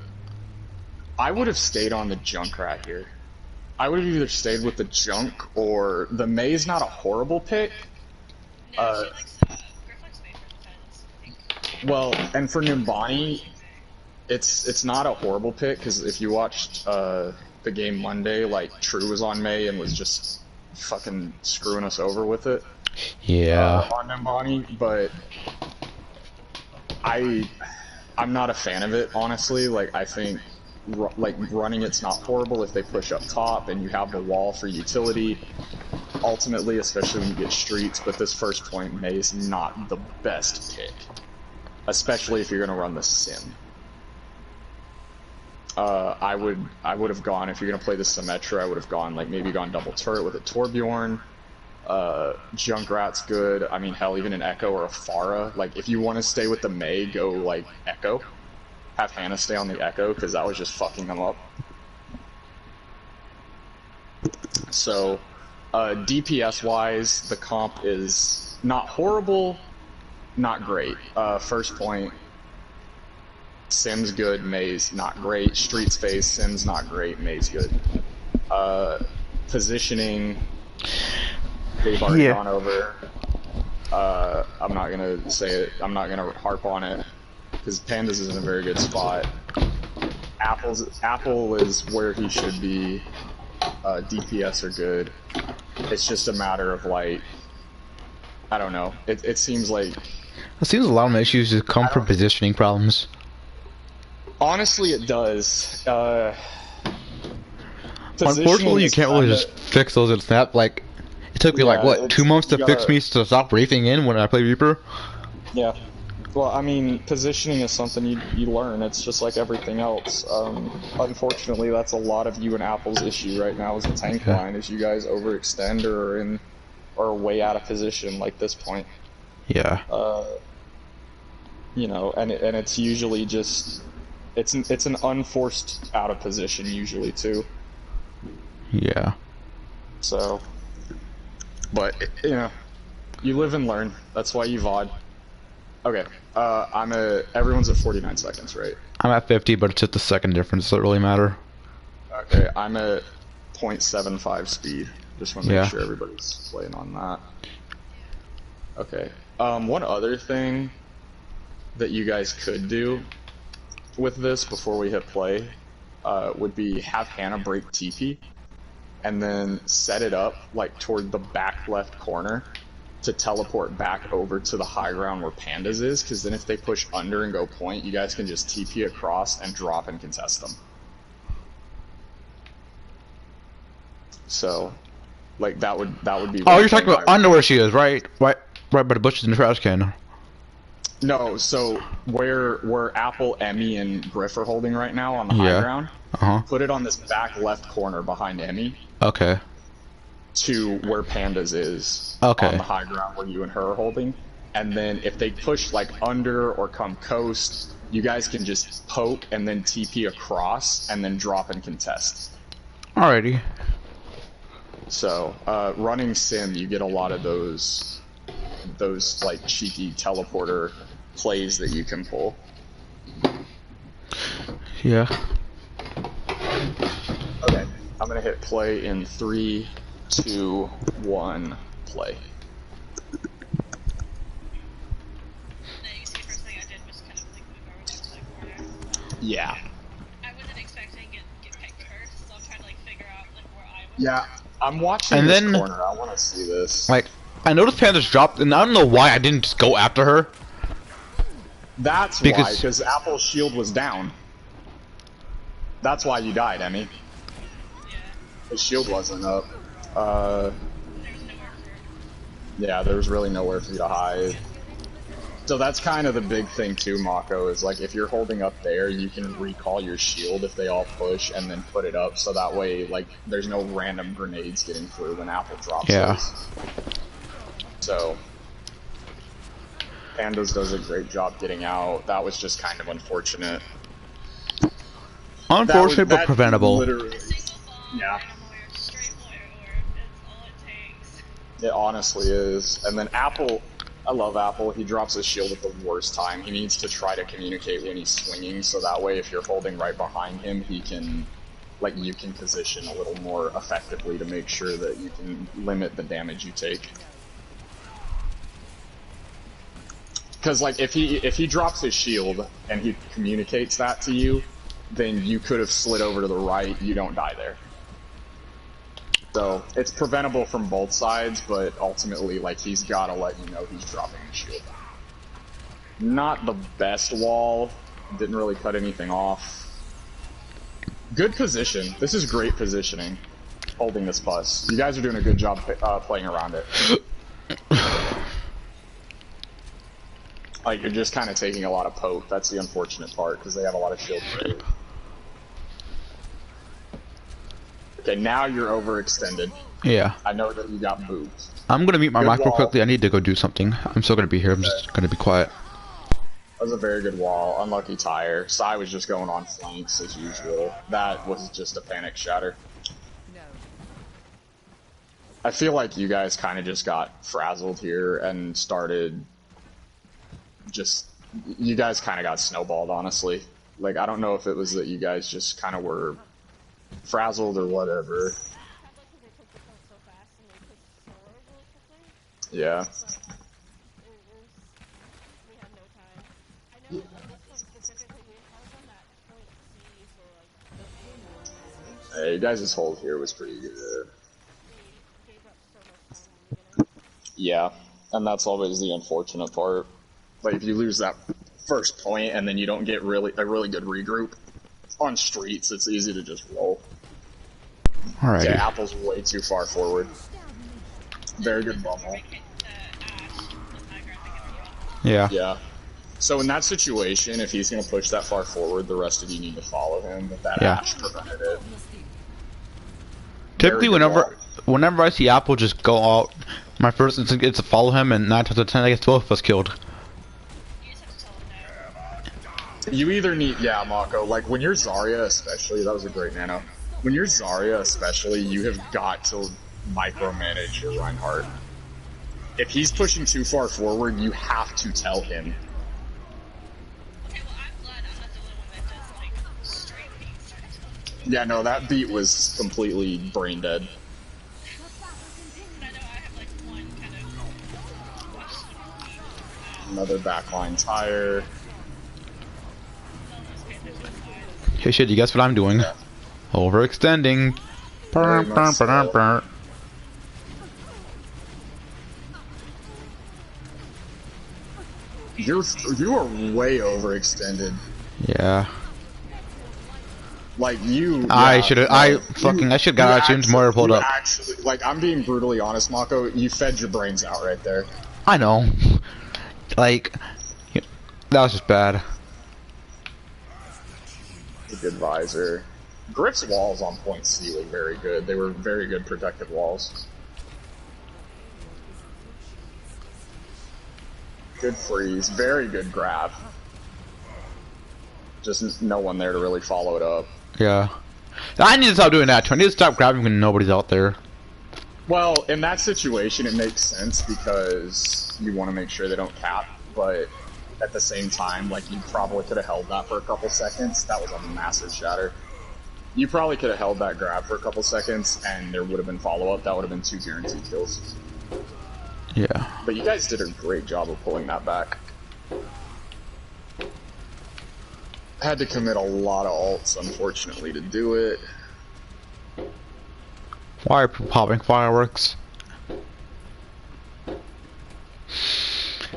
I would have stayed on the Junkrat here. I would have either stayed with the Junk or the May's not a horrible pick. No, she likes Grifflex Bay for defense, I think. Well, and for Nimbani, it's not a horrible pick, because if you watched the game Monday, like, True was on May and was just fucking screwing us over with it. Yeah. On Nimbani, but I'm not a fan of it, honestly. Like, I think like running it's not horrible if they push up top and you have the wall for utility. Ultimately, especially when you get streets, but this first point May is not the best pick, especially if you're gonna run the sim. I would have gone, if you're gonna play the Symmetra, I would have gone, like, maybe gone double turret with a Torbjorn, Junkrat's good. I mean, hell, even an Echo or a Pharah. Like, if you want to stay with the Mei, go, like, Echo. Have Hannah stay on the Echo, because that was just fucking them up. So, DPS-wise, the comp is not horrible, not great. First point, Sim's good, Mei's not great. Street space, Sim's not great, Mei's good. Positioning, they've already gone over. I'm not gonna say it, I'm not gonna harp on it, because Pandas is in a very good spot. Apple is where he should be. DPS are good. It's just a matter of, like, I don't know. It seems like... It seems a lot of issues just come from positioning problems. Honestly, it does. Unfortunately, you can't really just fix those at snap. Like, it took me, like, what, 2 months to fix me to stop breathing in when I play Reaper? Yeah. Well, I mean, positioning is something you learn. It's just like everything else. Unfortunately, that's a lot of you and Apple's issue right now is the tank line, is you guys overextend or are way out of position like this point. Yeah. You know, and it's usually just it's an unforced out of position usually too. Yeah. So, but you know, you live and learn. That's why you VOD. Okay, everyone's at 49 seconds, right? I'm at 50, but it's just a second difference. Does it really matter? Okay, I'm at 0.75 speed. Just want to make sure everybody's playing on that. Okay. One other thing that you guys could do with this before we hit play would be have Hannah break TP and then set it up like toward the back left corner to teleport back over to the high ground where Pandas is, because then if they push under and go point, you guys can just TP across and drop and contest them. So, like, that would be... Oh, you're talking about under where she is, right? Right by the bushes in the trash can. No, so where Apple, Emmy, and Griff are holding right now on the high ground, put it on this back left corner behind Emmy. Okay. To where Pandas is on the high ground where you and her are holding, and then if they push like under or come coast, you guys can just poke and then TP across and then drop and contest. Alrighty. So running Sim, you get a lot of those like cheeky teleporter plays that you can pull. Yeah. Okay, I'm gonna hit play in 3, 2, 1, play. Yeah. I wasn't expecting it to get picked first, so I'm trying to like figure out like where I was. Yeah, I'm watching this corner. I want to see this. Like, I noticed Pandas dropped, and I don't know why I didn't just go after her. That's why, because Apple's shield was down. That's why you died, Emmy. Yeah. His shield wasn't up. Yeah, there was really nowhere for you to hide. So that's kind of the big thing too, Mako, is like if you're holding up there, you can recall your shield if they all push and then put it up, so that way like there's no random grenades getting through when Apple drops those. So Pandas does a great job getting out. That was just kind of unfortunate. Unfortunate but preventable. Literally, yeah. It honestly is. And then Apple, I love Apple, he drops his shield at the worst time. He needs to try to communicate when he's swinging, so that way if you're holding right behind him, he can, like, you can position a little more effectively to make sure that you can limit the damage you take. Because, like, if he drops his shield and he communicates that to you, then you could have slid over to the right, you don't die there. So, it's preventable from both sides, but ultimately, like, he's gotta let you know he's dropping the shield. Not the best wall, didn't really cut anything off. Good position. This is great positioning, holding this bus. You guys are doing a good job playing around it. Like, you're just kind of taking a lot of poke. That's the unfortunate part, because they have a lot of shield break. Okay, now you're overextended. Yeah. I know that you got moved. I'm gonna mute my Good mic real wall. quickly. I need to go do something. I'm still gonna be here. I'm just gonna be quiet. That was a very good wall. Unlucky tire. Sai was just going on flanks as usual. That was just a panic shatter. I feel like you guys kind of just got frazzled here and started just... You guys kind of got snowballed, honestly. Like, I don't know if it was that you guys just kind of were frazzled or whatever. Yeah. Hey, you guys' hold here was pretty good. Yeah, and that's always the unfortunate part. Like, if you lose that first point and then you don't get a really good regroup on streets, it's easy to just roll. Alrighty. Yeah, Apple's way too far forward. Very good bubble. Yeah. Yeah. So in that situation, if he's going to push that far forward, the rest of you need to follow him, but that Ash prevented it. Typically, whenever I see Apple just go out, my first instinct is to follow him, and 9 times out of 10 I get both of us killed. You either need, yeah, Mako, like when you're Zarya especially, that was a great nano. When you're Zarya especially, you have got to micromanage your Reinhardt. If he's pushing too far forward, you have to tell him. Okay, well, I'm glad I'm not the only one that does, like, straight beats. Yeah, no, that beat was completely brain dead. But I know I have, like, one kind of... Another backline tire. Hey shit, you guess what I'm doing? Yeah. Overextending. Burr, burr, burr, burr. You are way overextended. Yeah. Like you. I yeah, should have. no, I should have got out as soon as Moira pulled up. Actually, like I'm being brutally honest, Mako. You fed your brains out right there. I know. Like, that was just bad. A good visor. Griff's walls on point C were very good. They were very good protective walls. Good freeze. Very good grab. Just no one there to really follow it up. Yeah. I need to stop doing that too. I need to stop grabbing when nobody's out there. Well, in that situation, it makes sense because you want to make sure they don't cap, but at the same time, like, you probably could have held that for a couple seconds. That was a massive shatter. You probably could have held that grab for a couple seconds, and there would have been follow-up. That would have been 2 guaranteed kills. Yeah. But you guys did a great job of pulling that back. Had to commit a lot of ults, unfortunately, to do it. Why are people popping fireworks?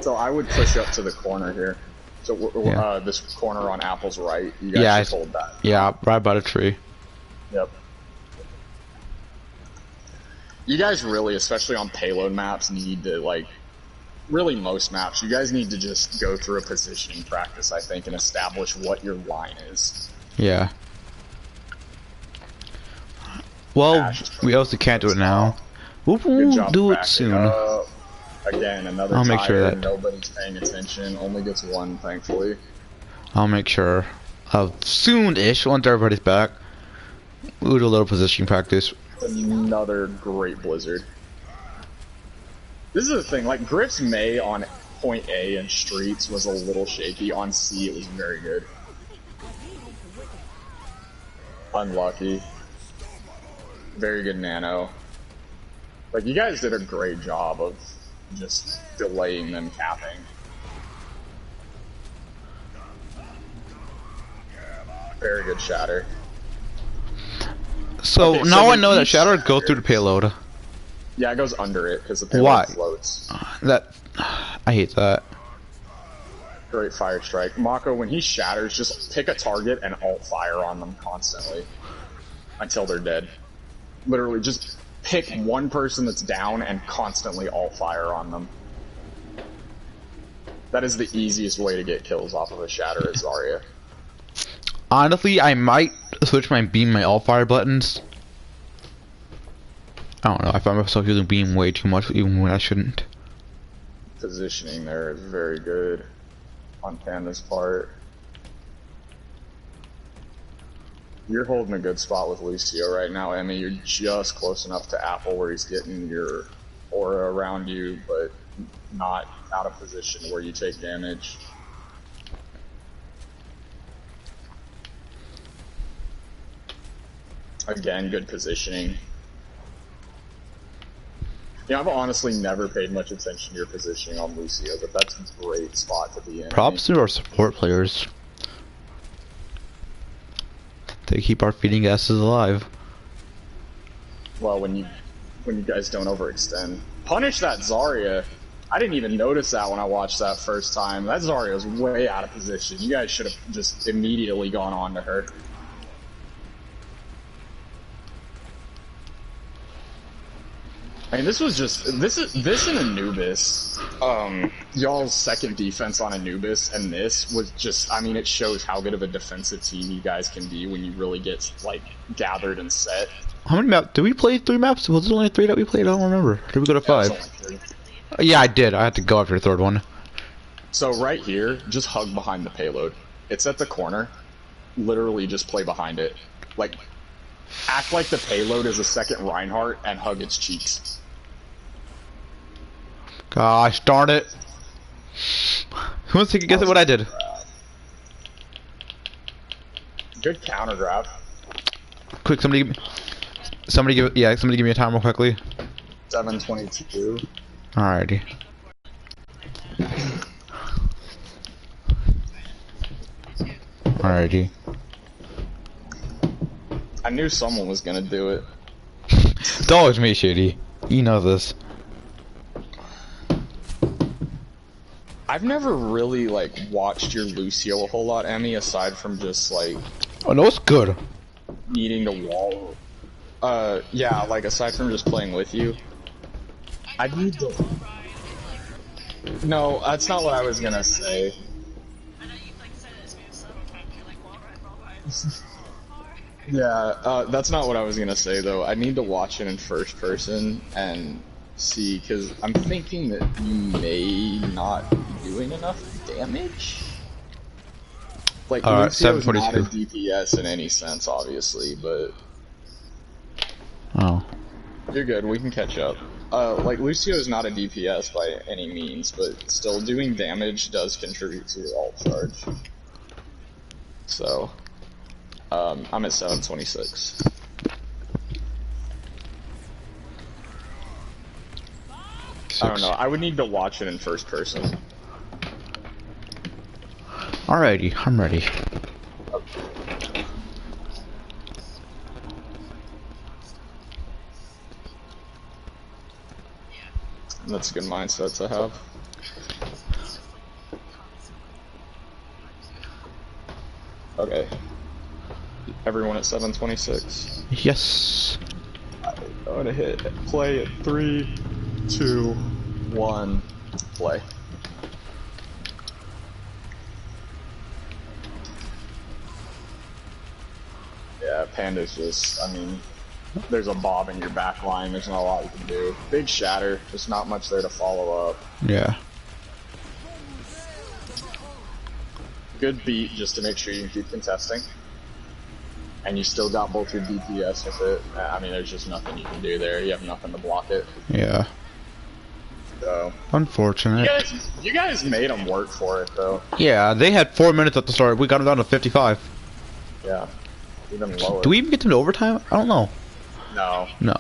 So I would push up to the corner here. So Yeah. this corner on Apple's right, you guys should hold that. Yeah, right by the tree. Yep. You guys really, especially on payload maps, need to, like, really most maps, you guys need to just go through a positioning practice, I think, and establish what your line is. Yeah. Well, we also can't do it now. We'll do it soon. Again, another I'll make tire, sure that nobody's paying attention, only gets 1, thankfully. I'll make sure of soon-ish, once everybody's back. We'll do a little positioning practice. Another great blizzard. This is the thing, like, Griff's May on point A and streets was a little shaky. On C, it was very good. Unlucky. Very good nano. Like, you guys did a great job of just delaying them capping. Very good shatter. So, Okay, now so I know that shatter goes through the payload. Yeah, it goes under it, because the payload Why? floats. I hate that. Great fire strike. Mako, when he shatters, just pick a target and alt fire on them constantly. Until they're dead. Literally, just pick one person that's down and constantly alt fire on them. That is the easiest way to get kills off of a shatter as Zarya. Honestly, I might switch my beam, my all fire buttons. I don't know. I find myself using beam way too much, even when I shouldn't. Positioning there is very good on Panda's part. You're holding a good spot with Lucio right now, Emmy. You're just close enough to Apple where he's getting your aura around you, but not out of position where you take damage. Again, good positioning. Yeah, I've honestly never paid much attention to your positioning on Lucio, but that's a great spot to be in. Props to our support players. They keep our feeding asses alive. Well, when you guys don't overextend. Punish that Zarya. I didn't even notice that when I watched that first time. That Zarya's way out of position. You guys should have just immediately gone on to her. I mean, this was just this and Anubis. Y'all's second defense on Anubis and this was just. I mean, it shows how good of a defensive team you guys can be when you really get like gathered and set. How many maps? Did we play 3 maps? Was it only 3 that we played? I don't remember. Did we go to 5? Yeah, I did. I had to go after the 3rd one. So right here, just hug behind the payload. It's at the corner. Literally, just play behind it. Like, act like the payload is a second Reinhardt and hug its cheeks. Gosh darn it! Who wants to guess at what I did? Good counter grab. Quick, somebody give me a time real quickly. 7:22. Alrighty. Alrighty. I knew someone was gonna do it. It's always me, Shady. You know this. I've never really like watched your Lucio a whole lot, Emmy, aside from just like. Oh no, it's good. Needing to wall. Yeah, like aside from just playing with you. I need to. No, that's not what I was gonna say. I know you've like said it several times. You're like wall ride. Yeah, that's not what I was gonna say though. I need to watch it in first person and see, because I'm thinking that you may not be doing enough damage. Like, Lucio's not a DPS in any sense, obviously, but... Oh. You're good, we can catch up. Like, Lucio's not a DPS by any means, but still doing damage does contribute to your ult charge. So... I'm at 726. I don't know, I would need to watch it in first person. Alrighty, I'm ready. That's a good mindset to have. Okay. Everyone at 726? Yes. I'm gonna hit play at 3, 2, 1, play. Yeah, Panda's just, I mean, there's a Bob in your back line, there's not a lot you can do. Big shatter, just not much there to follow up. Yeah. Good beat just to make sure you can keep contesting. And you still got both your DPS with it. I mean, there's just nothing you can do there. You have nothing to block it. Yeah. So. Unfortunate. You guys made them work for it, though. Yeah, they had 4 minutes at the start. We got them down to 55. Yeah. Even lower. Do we even get them to overtime? I don't know. No. No.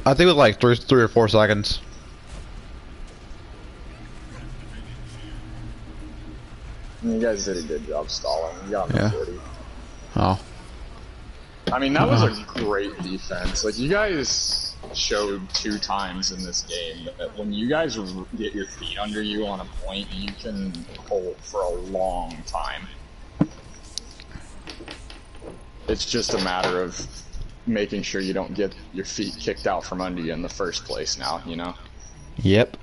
I think it was like 3 or 4 seconds. You guys did a good job stalling. You got them 40. Oh. I mean, that was a great defense. Like, you guys showed 2 times in this game that when you guys get your feet under you on a point, you can hold for a long time. It's just a matter of making sure you don't get your feet kicked out from under you in the first place now, you know? Yep.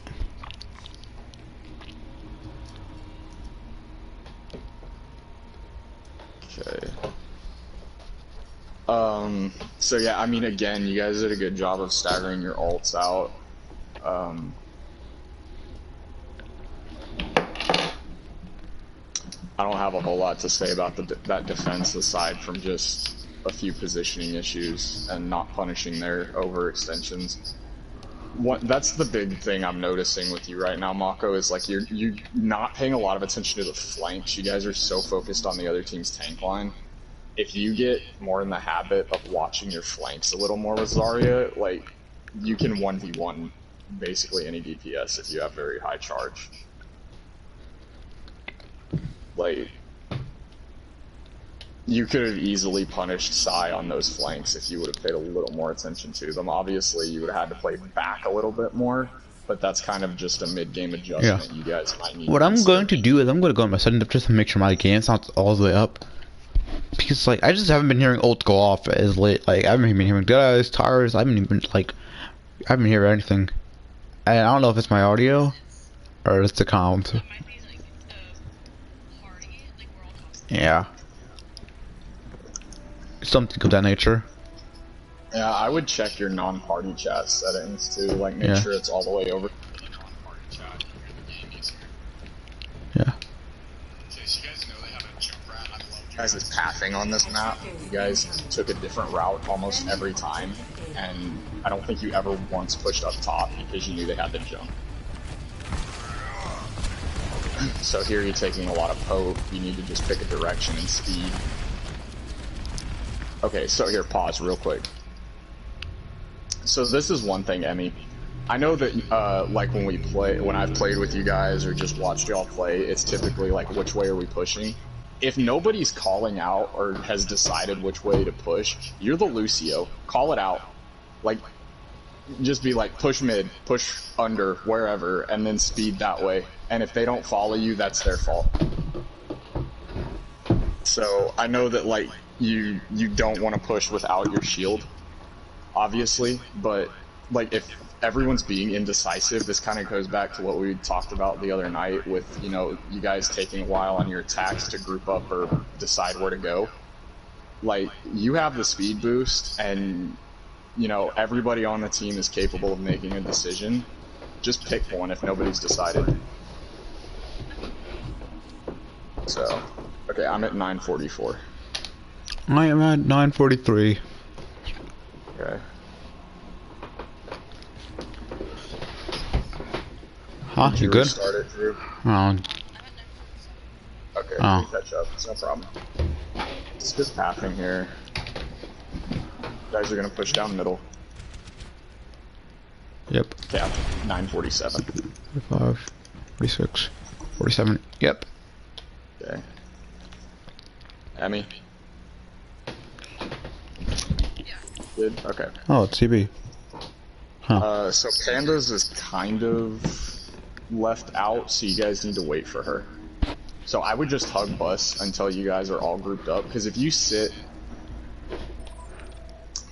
Okay. So yeah, I mean, again, you guys did a good job of staggering your ults out. I don't have a whole lot to say about that defense aside from just a few positioning issues and not punishing their overextensions. That's the big thing I'm noticing with you right now, Mako, is like you're not paying a lot of attention to the flanks. You guys are so focused on the other team's tank line. If you get more in the habit of watching your flanks a little more with Zarya, like, you can 1v1 basically any DPS if you have very high charge. Like, you could have easily punished Sai on those flanks if you would have paid a little more attention to them. Obviously, you would have had to play back a little bit more, but that's kind of just a mid-game adjustment you guys might need. What I'm going to do is I'm going to go in my settings just to make sure my game's not all the way up. Because, like, I just haven't been hearing ult go off as late. Like, I haven't been hearing guys, tires, I haven't heard anything. And I don't know if it's my audio or it's the comms. Yeah. Something of that nature. Yeah, I would check your non-party chat settings too, like make sure it's all the way over. Yeah. Guys is pathing on this map. You guys took a different route almost every time, and I don't think you ever once pushed up top because you knew they had to jump. So here you're taking a lot of poke, you need to just pick a direction and speed. Okay, so here, pause real quick. So this is one thing, Emmy. I know that, like when I've played with you guys or just watched y'all play, it's typically like, which way are we pushing? If nobody's calling out or has decided which way to push, you're the Lucio. Call it out. Like, just be like, push mid, push under, wherever, and then speed that way. And if they don't follow you, that's their fault. So I know that, like, you don't want to push without your shield, obviously, but like if everyone's being indecisive, this kind of goes back to what we talked about the other night with, you know, you guys taking a while on your attacks to group up or decide where to go. Like, you have the speed boost and, you know, everybody on the team is capable of making a decision. Just pick one if nobody's decided. So, okay, I'm at 944. I am at 943. Okay. Huh? You good? Restart it, Drew? Oh. Okay, Oh. catch up. It's no problem. It's just pathing here. You guys are gonna push down middle. Yep. Yeah, 947. 45, 46, 47. Yep. Okay. Emmy? Good? Okay. Oh, it's CB. Huh. So Pandas is kind of left out, so you guys need to wait for her. So I would just hug bus until you guys are all grouped up, because if you sit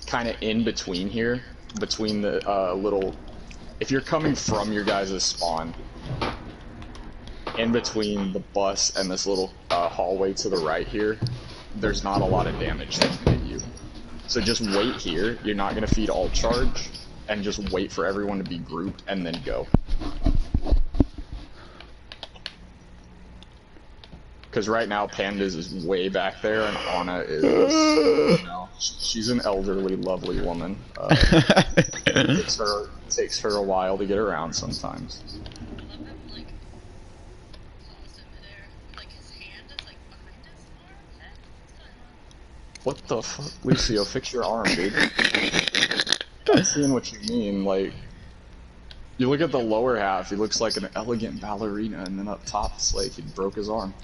kind of in between here, between the little... If you're coming from your guys' spawn, in between the bus and this little hallway to the right here, there's not a lot of damage that can hit you. So just wait here, you're not going to feed all charge, and just wait for everyone to be grouped, and then go. Because right now, Pandas is way back there, and Anna is, you know, she's an elderly, lovely woman. It takes her a while to get around sometimes. What the fuck? Lucio, fix your arm, dude. I'm seeing what you mean, like... You look at the lower half, he looks like an elegant ballerina, and then up top, it's like he broke his arm.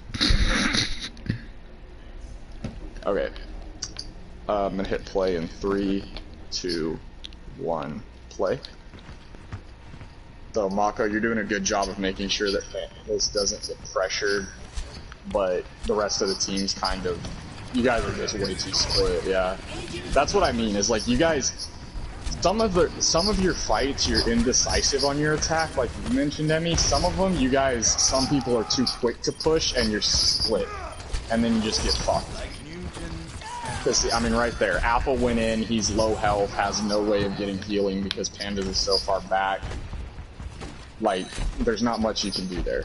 Okay. I'm gonna hit play in 3, 2, 1, play. So, Mako, you're doing a good job of making sure that this doesn't get pressured, but the rest of the team's kind of... You guys are just way too split, yeah. That's what I mean, is like, you guys... Some of your fights, you're indecisive on your attack, like you mentioned, Emmy. Some of them, you guys, some people are too quick to push, and you're split. And then you just get fucked. I mean, right there. Apple went in, he's low health, has no way of getting healing because Pandas is so far back. Like, there's not much you can do there.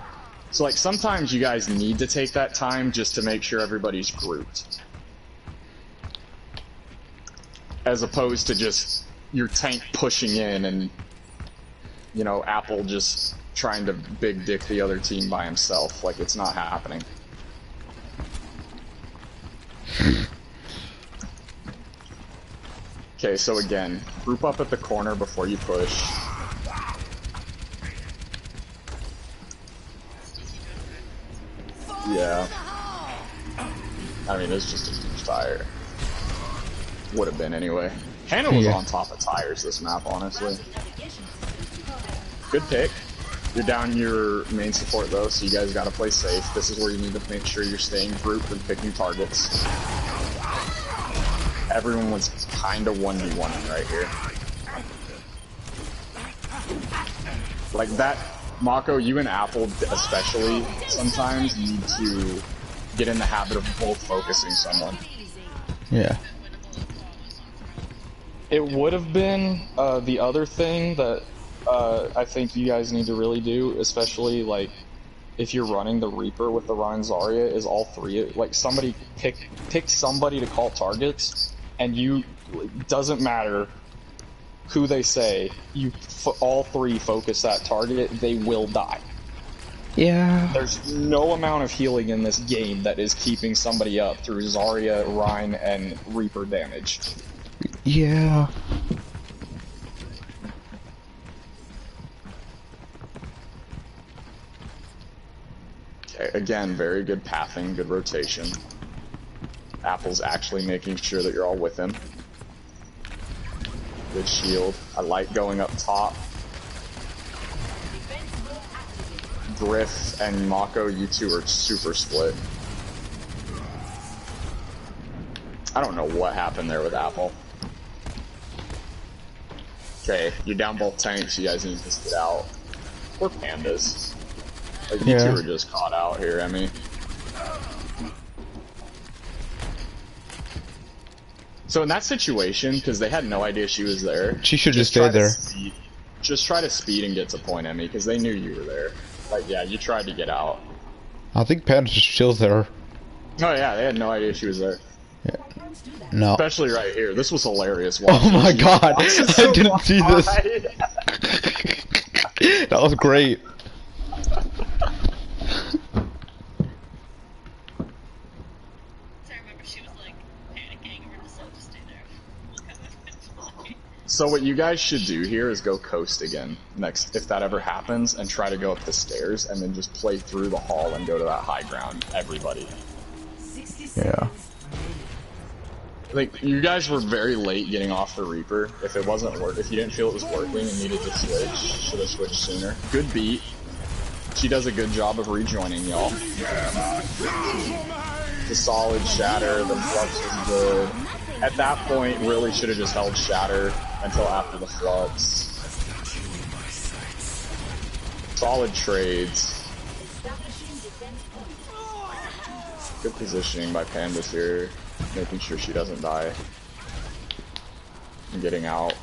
So, like, sometimes you guys need to take that time just to make sure everybody's grouped. As opposed to just your tank pushing in and, you know, Apple just trying to big dick the other team by himself. Like, it's not happening. Okay, so again, group up at the corner before you push. Yeah. I mean, it's just a huge tire. Would have been anyway. Hannah was on top of tires this map, honestly. Good pick. You're down your main support though, so you guys gotta play safe. This is where you need to make sure you're staying grouped and picking targets. Everyone was kinda 1v1 right here. Like that, Mako, you and Apple especially sometimes need to get in the habit of both focusing someone. Yeah. It would have been the other thing that I think you guys need to really do, especially like if you're running the Reaper with the Ryan Zarya, is all three. Like somebody pick somebody to call targets, and you doesn't matter who they say. You all three focus that target, they will die. Yeah. There's no amount of healing in this game that is keeping somebody up through Zarya, Ryan, and Reaper damage. Yeah. Okay, again, very good pathing, good rotation. Apple's actually making sure that you're all with him. Good shield. I like going up top. Griff and Mako, you two are super split. I don't know what happened there with Apple. Okay, you're down both tanks, you guys need to just get out. We're Pandas. Like, you two are just caught out here, Emmy. So in that situation, because they had no idea she was there, she should just stay there. Just try to speed and get to point, Emmy, because they knew you were there. Like, yeah, you tried to get out. I think Pandas just chills there. Oh yeah, they had no idea she was there. Yeah. No. Especially right here. This was hilarious. Oh my god, I didn't see this. That was great. So what you guys should do here is go coast again next, if that ever happens, and try to go up the stairs and then just play through the hall and go to that high ground, everybody. Yeah. Like, you guys were very late getting off the Reaper. If it wasn't if you didn't feel it was working and needed to switch, should have switched sooner. Good beat. She does a good job of rejoining y'all. The solid shatter, the flux was good. At that point, really should have just held shatter until after the flux. Solid trades. Good positioning by Pandas here, making sure she doesn't die. And getting out.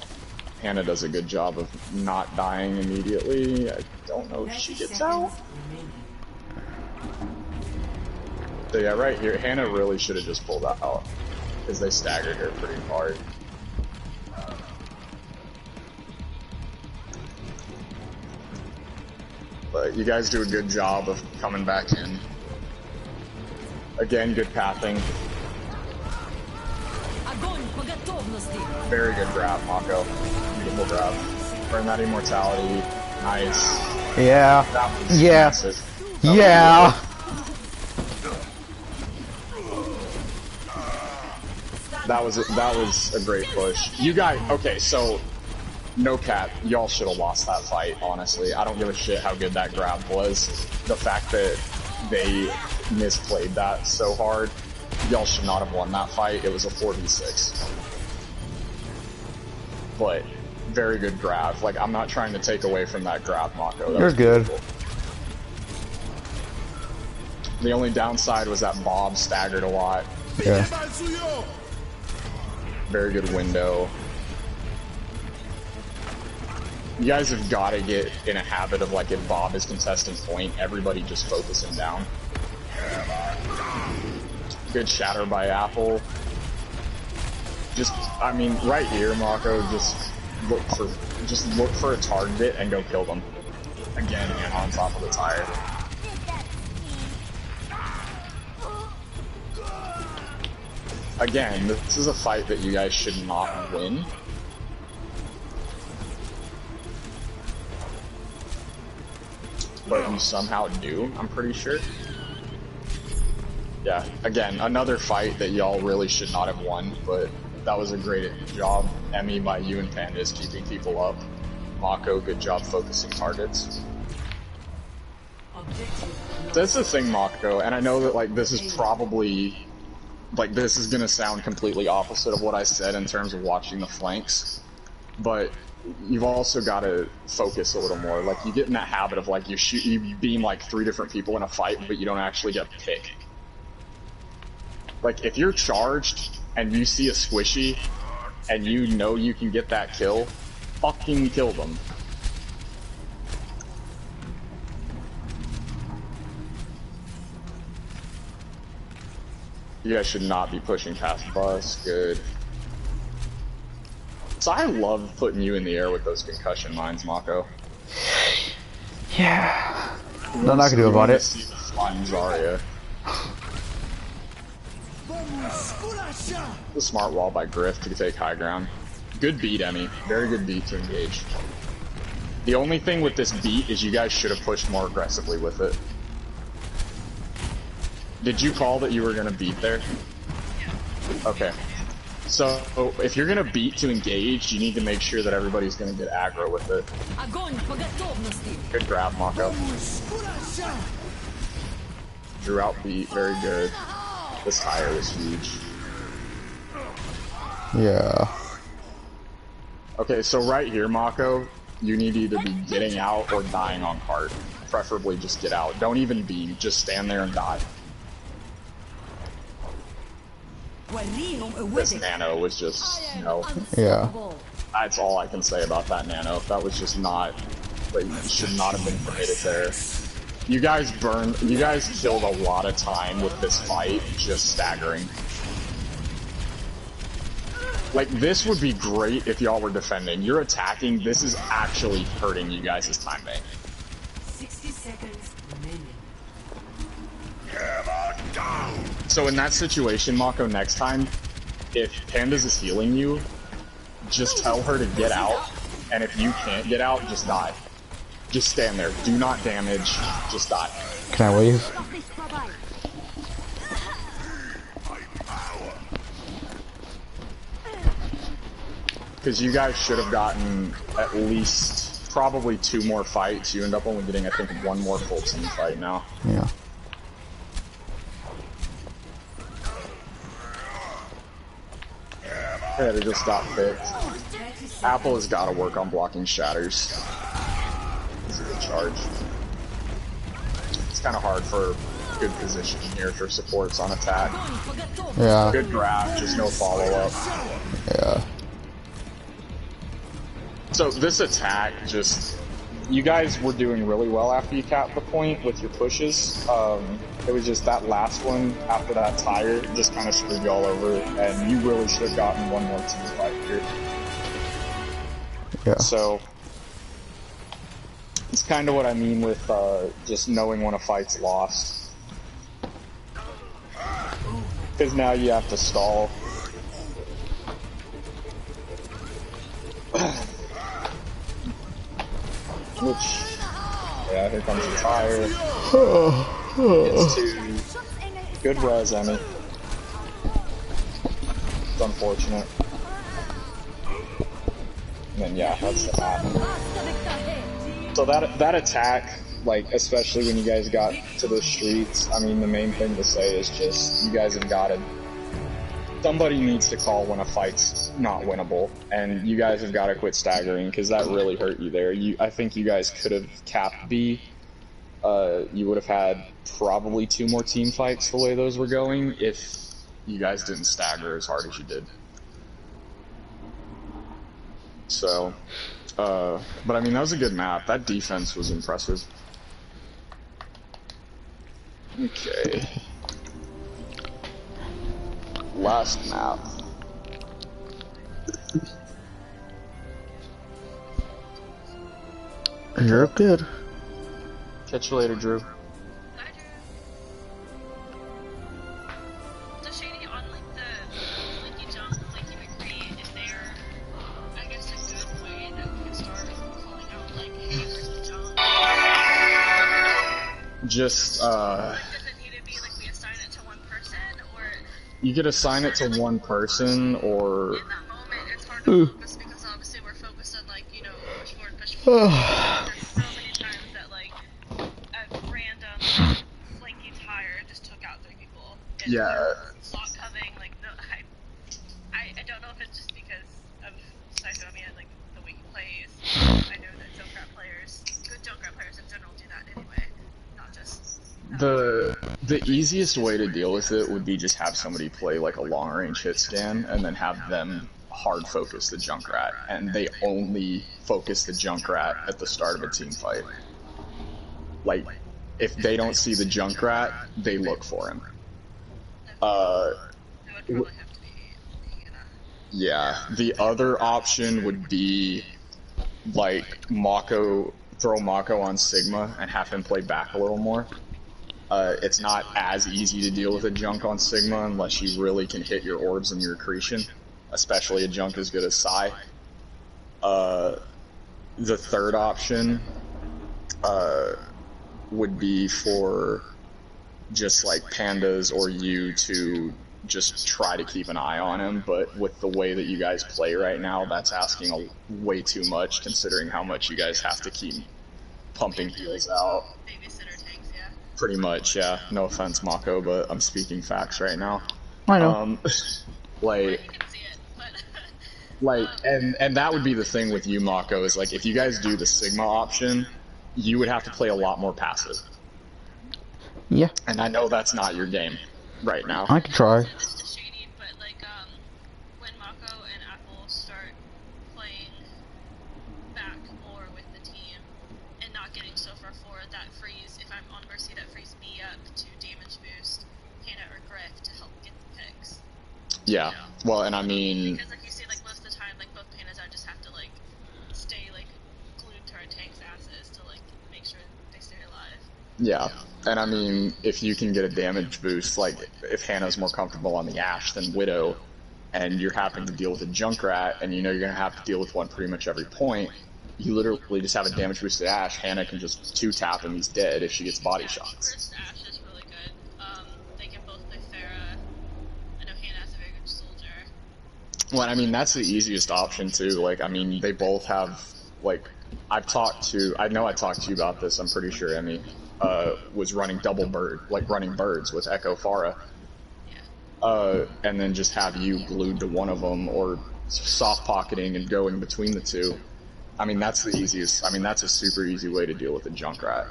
Hannah does a good job of not dying immediately. I don't know if she gets out. So yeah, right here, Hannah really should have just pulled out, because they staggered her pretty hard. But you guys do a good job of coming back in. Again, good pathing. Very good grab, Mako. Beautiful grab. Burn that immortality. Nice. Yeah. That was yeah. massive. Yeah. That was a great push. You guys, okay, so no cap, y'all should have lost that fight, honestly. I don't give a shit how good that grab was. The fact that they misplayed that so hard, y'all should not have won that fight. It was a 4v6. But very good grab. Like, I'm not trying to take away from that grab, Mako. You're good. Beautiful. The only downside was that Bob staggered a lot. Yeah. Very good window. You guys have got to get in a habit of, like, if Bob is contesting point, everybody just focus him down. Good shatter by Apple. Just, I mean, right here, Mako, just look for a target and go kill them. Again, and on top of the tire. Again, this is a fight that you guys should not win. But you somehow do, I'm pretty sure. Yeah, again, another fight that y'all really should not have won, but that was a great job, Emmy, by you and Pandas, keeping people up. Mako, good job focusing targets. That's the thing, Mako, and I know that, like, this is probably, like, this is gonna sound completely opposite of what I said in terms of watching the flanks, but you've also got to focus a little more. Like, you get in that habit of, like, you beam, like, 3 different people in a fight, but you don't actually get picked. Like, if you're charged and you see a squishy and you know you can get that kill, fucking kill them. You guys should not be pushing past bus. Good. So I love putting you in the air with those concussion mines, Mako. Yeah. Nothing I can do about it. Flying Zarya. The smart wall by Griff to take high ground. Good beat, Emmy. Very good beat to engage. The only thing with this beat is you guys should have pushed more aggressively with it. Did you call that you were going to beat there? Okay. So, if you're going to beat to engage, you need to make sure that everybody's going to get aggro with it. Good grab, Mako. Drew out beat, very good. This tire was huge. Yeah. Okay, so right here, Mako, you need to either be getting out or dying on cart. Preferably just get out. Don't even beam, just stand there and die. This nano was just, you know. Yeah. That's all I can say about that nano. That was just not, like, you should not have been permitted there. You guys killed a lot of time with this fight, just staggering. Like, this would be great if y'all were defending. You're attacking, this is actually hurting you guys' time bank. 60 seconds remaining. So in that situation, Mako, next time, if Pandas is healing you, just tell her to get out, and if you can't get out, just die. Just stand there. Do not damage. Just die. Can I leave? Because you guys should have gotten at least probably 2 more fights. You end up only getting, I think, 1 more full team fight now. Yeah. Yeah, they just got picked. Apple has got to work on blocking shatters. This is a charge. It's kind of hard for good positioning here for supports on attack. Yeah. Good grab, just no follow-up. Yeah. So this attack just... You guys were doing really well after you capped the point with your pushes. It was just that last one after that tire just kind of screwed you all over, and you really should have gotten 1 more team fight here. Yeah. So it's kind of what I mean with just knowing when a fight's lost. Because now you have to stall. Which, yeah, here comes the tire. It's 2. Good res, Emmy. It's unfortunate. And then, yeah, that's the happen. So that attack, like, especially when you guys got to the streets, I mean, the main thing to say is just, you guys have got to... Somebody needs to call when a fight's not winnable, and you guys have got to quit staggering, because that really hurt you there. I think you guys could have capped B. You would have had probably 2 more team fights the way those were going, if you guys didn't stagger as hard as you did. So, but I mean, that was a good map. That defense was impressive. Okay. Last map. You're good. Catch you later, Drew. I do. The shady on like the Flinky Jump, Flinky McCree, is there, I guess, a good way that we can start calling out like, hey, where's the jump? Just Like, does it need to be like we assign it to one person, or you could assign it to one person, or in that moment it's hard to focus because obviously we're focused on like, you know, push forward. There's so many times that like a random flanky tire just took out 3 people. And yeah. slot covering, like no, I don't know if it's just because of Cytomia, like the way he plays. I know that Junkrat players, good Junkrat players in general, do that anyway, not just. The easiest way to deal with it would be just have somebody play like a long range hit scan and then have them hard focus the Junkrat, and they only focus the Junkrat at the start of a team fight. Like, if they don't see the Junkrat, they look for him. That would probably have to be Yeah, the other option would be like Mako, throw Mako on Sigma and have him play back a little more. It's not as easy to deal with a junk on Sigma unless you really can hit your orbs and your accretion, especially a junk as good as Psy. The third option would be for just like Pandas or you to just try to keep an eye on him, but with the way that you guys play right now, that's asking way too much considering how much you guys have to keep pumping heals out. babysitter tanks, yeah. Pretty much, yeah. No offense, Mako, but I'm speaking facts right now. I know. Like, You can see it, but like, and that would be the thing with you, Mako, is like if you guys do the Sigma option, you would have to play a lot more passive. Yeah. And I know that's not your game right now. I can try. this is shady, but like when Mako and Apple start playing back more with the team and not getting so far forward, that frees, if I'm on Mercy, that frees me up to damage boost Hannah or Griff to help get the picks. Yeah. Well, and I mean, Because like you see, like most of the time, like both Pandas I just have to like stay like glued to our tanks' asses to like make sure they stay alive. yeah. And I mean, if you can get a damage boost, like if Hannah's more comfortable on the Ashe than Widow, and you're having to deal with a Junkrat, and you know you're going to have to deal with one pretty much every point, you literally just have a damage boosted Ashe. Hannah can just 2-tap and he's dead if she gets body shots. First Ashe is really good. They can both play Pharah. I know Hannah has a very good soldier. Well, I mean, that's the easiest option too. Like, I mean, they both have, like, I know I talked to you about this, I'm pretty sure, Emmy, was running double bird, like running birds with Echo Farah. Yeah. And then just have you glued to one of them, or soft pocketing and going between the two. I mean, that's the easiest, I mean, that's a super easy way to deal with a Junkrat.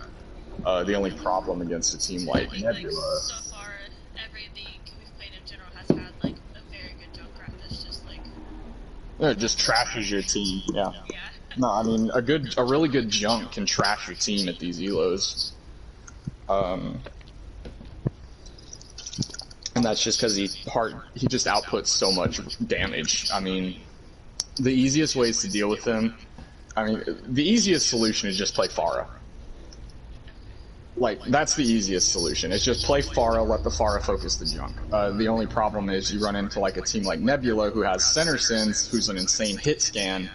The only problem against a team like Nebula... So far, every league we've played in general has had like a very good Junkrat that's just like... It just trashes your team, yeah. Yeah. No, I mean, a really good junk can trash your team at these elos. And that's just because he just outputs so much damage. I mean, the easiest ways to deal with him, I mean, the easiest solution is just play Farah. Like, that's the easiest solution. It's just play Farah, let the Farah focus the junk. The only problem is you run into like a team like Nebula who has Center Sense, who's an insane hit scan.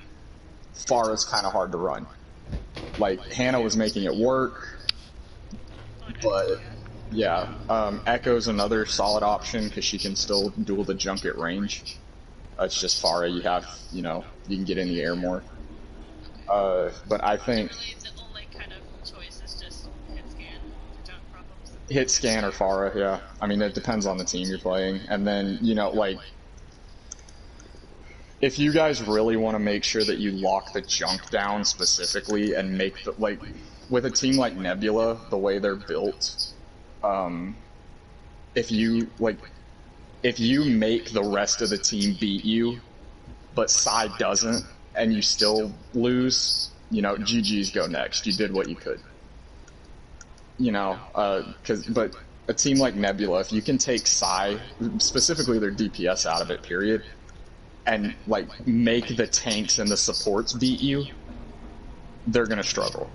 Farah's kind of hard to run. Like, Hannah was making it work, but yeah, Echo's another solid option because she can still duel the junk at range. It's just Farah, you have, you know, you can get in the air more. But I think Really, the only kind of choice is just hit scan for junk problems. hit scan or Farah, yeah. I mean, it depends on the team you're playing. And then, you know, like, if you guys really want to make sure that you lock the junk down specifically and make the, like, with a team like Nebula, the way they're built, if you make the rest of the team beat you, but Psy doesn't, and you still lose, you know, GG's go next. You did what you could. You know, but a team like Nebula, if you can take Psy, specifically their DPS out of it, period, and like make the tanks and the supports beat you, they're gonna struggle.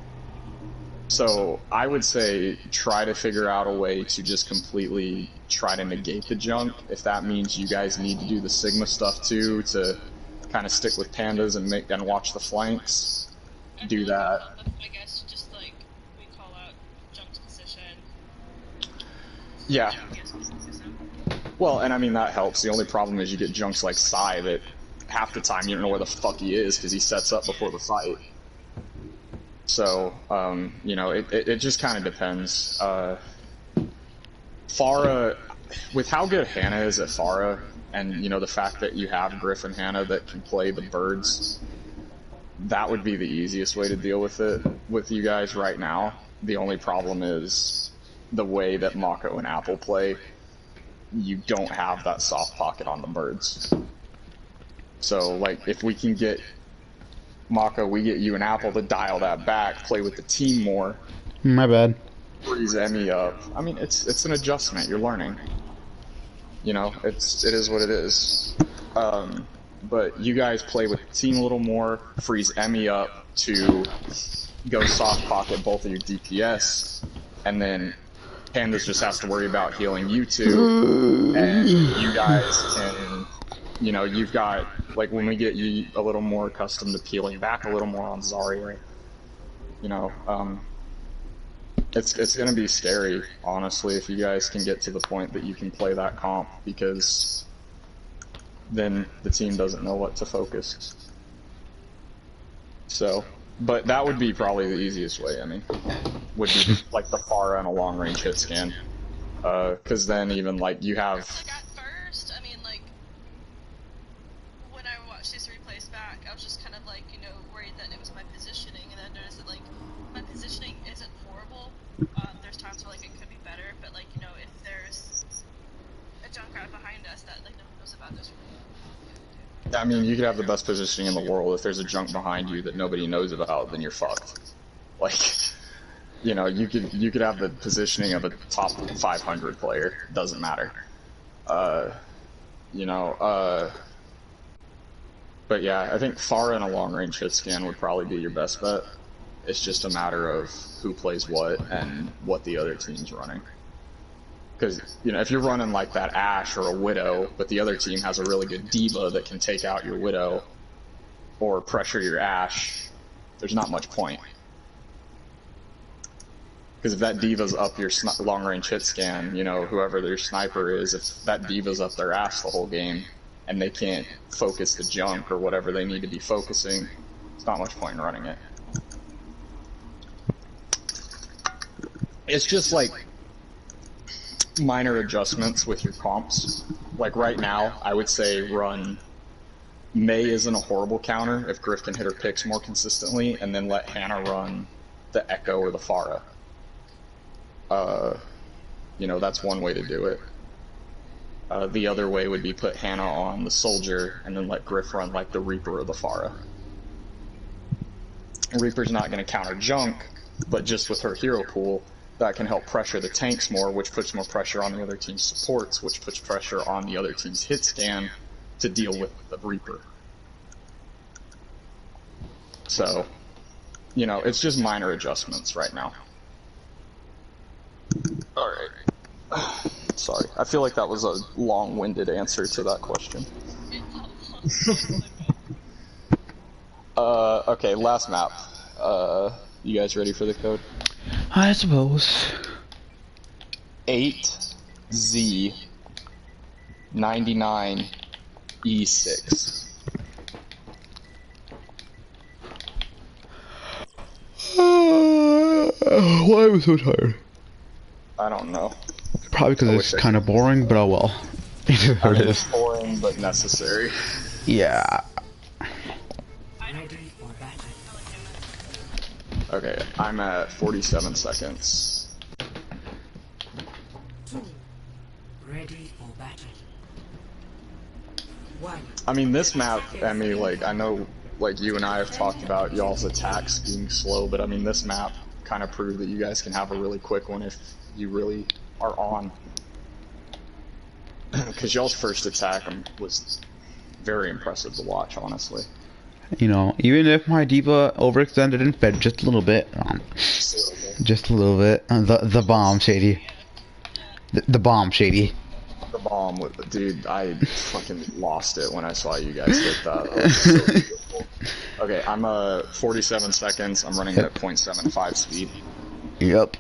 So I would say try to figure out a way to just completely try to negate the junk. If that means you guys need to do the Sigma stuff too, to kind of stick with pandas and watch the flanks, do that. I guess just like we call out junk's position. Yeah. Well, and I mean that helps. The only problem is you get junks like Psy that half the time you don't know where the fuck he is because he sets up before the fight. So, you know, it just kind of depends. Pharah, with how good Hannah is at Pharah, and, you know, the fact that you have Griff and Hannah that can play the birds, that would be the easiest way to deal with it with you guys right now. The only problem is the way that Mako and Apple play, you don't have that soft pocket on the birds. So, like, if we can get Mako, we get you and Apple to dial that back, play with the team more. My bad. Freeze Emmy up. I mean, it's an adjustment. You're learning. You know, it is what it is. But you guys play with the team a little more. Freeze Emmy up to go soft pocket both of your DPS, and then Pandas just has to worry about healing you two, and you guys can. You know, you've got, like, when we get you a little more accustomed to peeling back a little more on Zarya, you know, it's gonna be scary, honestly, if you guys can get to the point that you can play that comp, because then the team doesn't know what to focus. So, but that would be probably the easiest way, I mean, would be, like, the Pharah and a long-range hit scan, because then even, like, you have... Like, at first, I mean, like, when I watched these replays back, I was just kind of, like, you know, worried that it was my positioning, and then I noticed that, like, my positioning isn't horrible. There's times where, like, it could be better, but, like, you know, if there's a Junkrat behind us that, like, no one knows about this. I mean, you could have the best positioning in the world. If there's a junk behind you that nobody knows about, then you're fucked. Like, you know, you could have the positioning of a top 500 player. Doesn't matter. You know, but yeah, I think Pharah and a long-range hit scan would probably be your best bet. It's just a matter of who plays what and what the other team's running. Because, you know, if you're running like that Ashe or a Widow, but the other team has a really good D.Va that can take out your Widow or pressure your Ashe, there's not much point. Because if that D.Va's up your long-range hit scan, you know, whoever their sniper is, if that D.Va's up their ass the whole game, and they can't focus the junk or whatever they need to be focusing, it's not much point in running it. It's just like minor adjustments with your comps. Like right now, I would say run May isn't a horrible counter if Griff can hit her picks more consistently, and then let Hannah run the Echo or the Pharah. You know, that's one way to do it. The other way would be put Hannah on the Soldier and then let Griff run like the Reaper or the Pharah. Reaper's not going to counter junk, but just with her hero pool, that can help pressure the tanks more, which puts more pressure on the other team's supports, which puts pressure on the other team's hit scan to deal with the Reaper. So, you know, it's just minor adjustments right now. Alright. Sorry, I feel like that was a long-winded answer to that question. Okay, last map. You guys ready for the code? I suppose. 8Z99E6. Why am I so tired? I don't know. Probably because it's kind of boring, but oh well. It is. It's boring, but necessary. Yeah. Ready for battle. Okay, I'm at 47 seconds. 2. Ready for battle. 1. I mean, this map, I mean, like, I know like you and I have talked about y'all's attacks being slow, but I mean this map kind of proved that you guys can have a really quick one if you really are on. Because y'all's first attack was very impressive to watch, honestly. You know, even if my diva overextended and fed just a little bit, just a little bit, the bomb, Shady. The bomb, Shady. The bomb, dude, I fucking lost it when I saw you guys hit that. That was so beautiful. Okay, I'm 47 seconds. I'm running at 0.75 speed. Yep.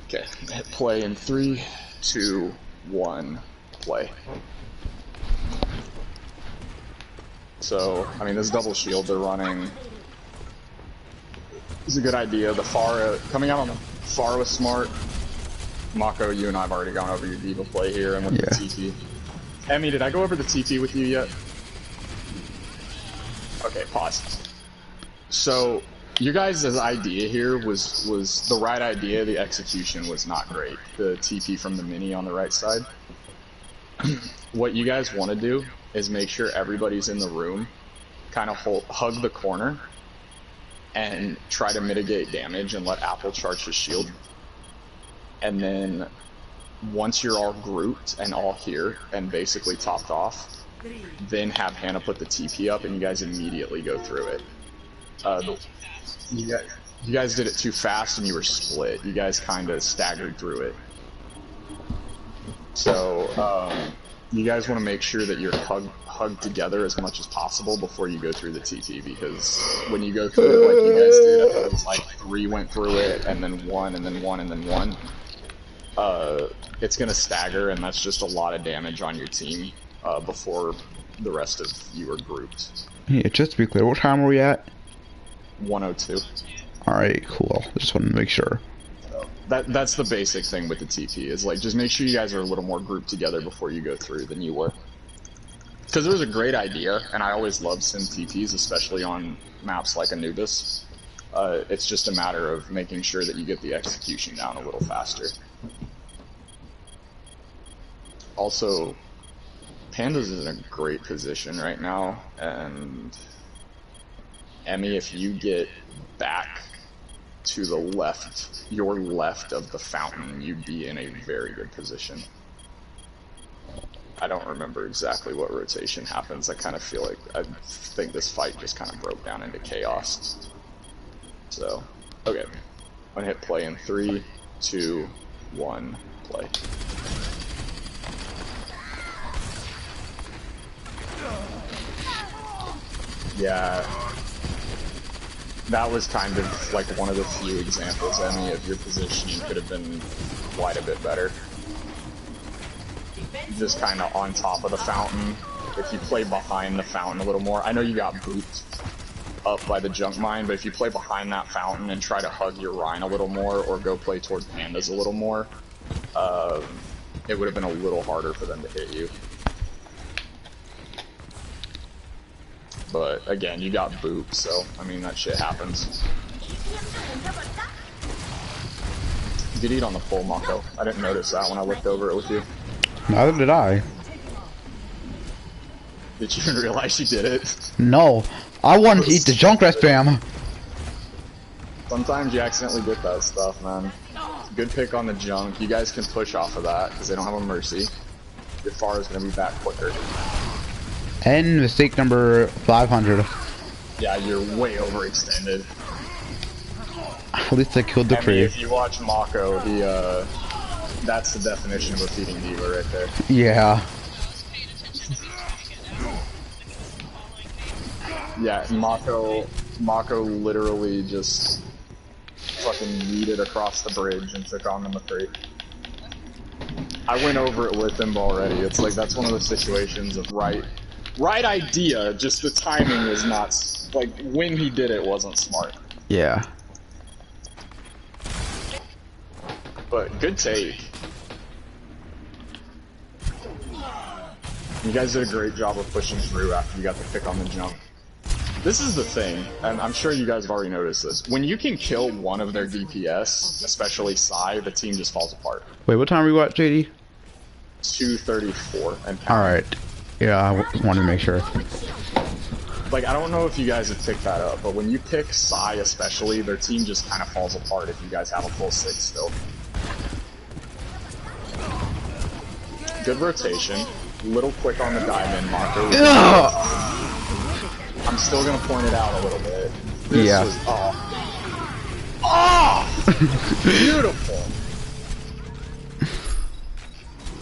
Okay, hit play in 3, 2, 1, play. So, I mean, this double shield they're running is a good idea. The Pharah, coming out on the Pharah was smart. Mako, you and I have already gone over your diva play here and with the TP. Emmy, did I go over the TP with you yet? Okay, pause. So, you guys' idea here was the right idea, the execution was not great. The TP from the mini on the right side. What you guys want to do is make sure everybody's in the room, kind of hug the corner, and try to mitigate damage and let Apple charge his shield. And then, once you're all grouped and all here and basically topped off, then have Hannah put the TP up and you guys immediately go through it. You guys did it too fast and you were split. You guys kind of staggered through it. So, you guys want to make sure that you're hugged together as much as possible before you go through the TP, because when you go through it like you guys did, I thought it was like 3 went through it, and then 1, and then 1, and then 1. It's going to stagger, and that's just a lot of damage on your team before the rest of you are grouped. Yeah, just to be clear, what time are we at? 102. Alright, cool. Just wanted to make sure. That's the basic thing with the TP, is like, just make sure you guys are a little more grouped together before you go through than you were. Because it was a great idea, and I always love sim TPs, especially on maps like Anubis. It's just a matter of making sure that you get the execution down a little faster. Also, Pandas is in a great position right now, and Emmy, if you get back to the left, your left of the fountain, you'd be in a very good position. I don't remember exactly what rotation happens. I kind of feel like, I think this fight just kind of broke down into chaos. So, okay. I'm gonna hit play in 3, 2, 1, play. Yeah. That was kind of like one of the few examples, Emmy, of your positioning could have been quite a bit better. Just kind of on top of the fountain. If you play behind the fountain a little more, I know you got booped up by the junk mine, but if you play behind that fountain and try to hug your Rhine a little more, or go play toward Pandas a little more, it would have been a little harder for them to hit you. But again, you got booped, so I mean that shit happens. You did eat on the pole, Mako. I didn't notice that when I looked over it with you. Neither did I. Did you even realize you did it? No, I wanted to eat the Junkrat spam. Sometimes you accidentally get that stuff, man. Good pick on the junk. You guys can push off of that because they don't have a mercy. Your Pharah is gonna be back quicker. And mistake number 500. Yeah, you're way overextended. At least I killed the I mean, tree. if you watch Mako, he that's the definition of a feeding diva right there. Yeah. Yeah, Mako literally just fucking yeeted across the bridge and took on the McCree. I went over it with him already. It's like, that's one of those situations of right idea, just the timing was not, like, when he did it wasn't smart. Yeah. But good take. You guys did a great job of pushing through after you got the pick on the jump. This is the thing, and I'm sure you guys have already noticed this. When you can kill one of their DPS, especially Psy, the team just falls apart. Wait, what time are we at, JD? 2:34 and Alright. Yeah, I wanted to make sure. like, I don't know if you guys have picked that up, but when you pick Psy especially, their team just kind of falls apart if you guys have a full 6 still. Good rotation. Little quick on the diamond, Mako. I'm still gonna point it out a little bit. This was, beautiful!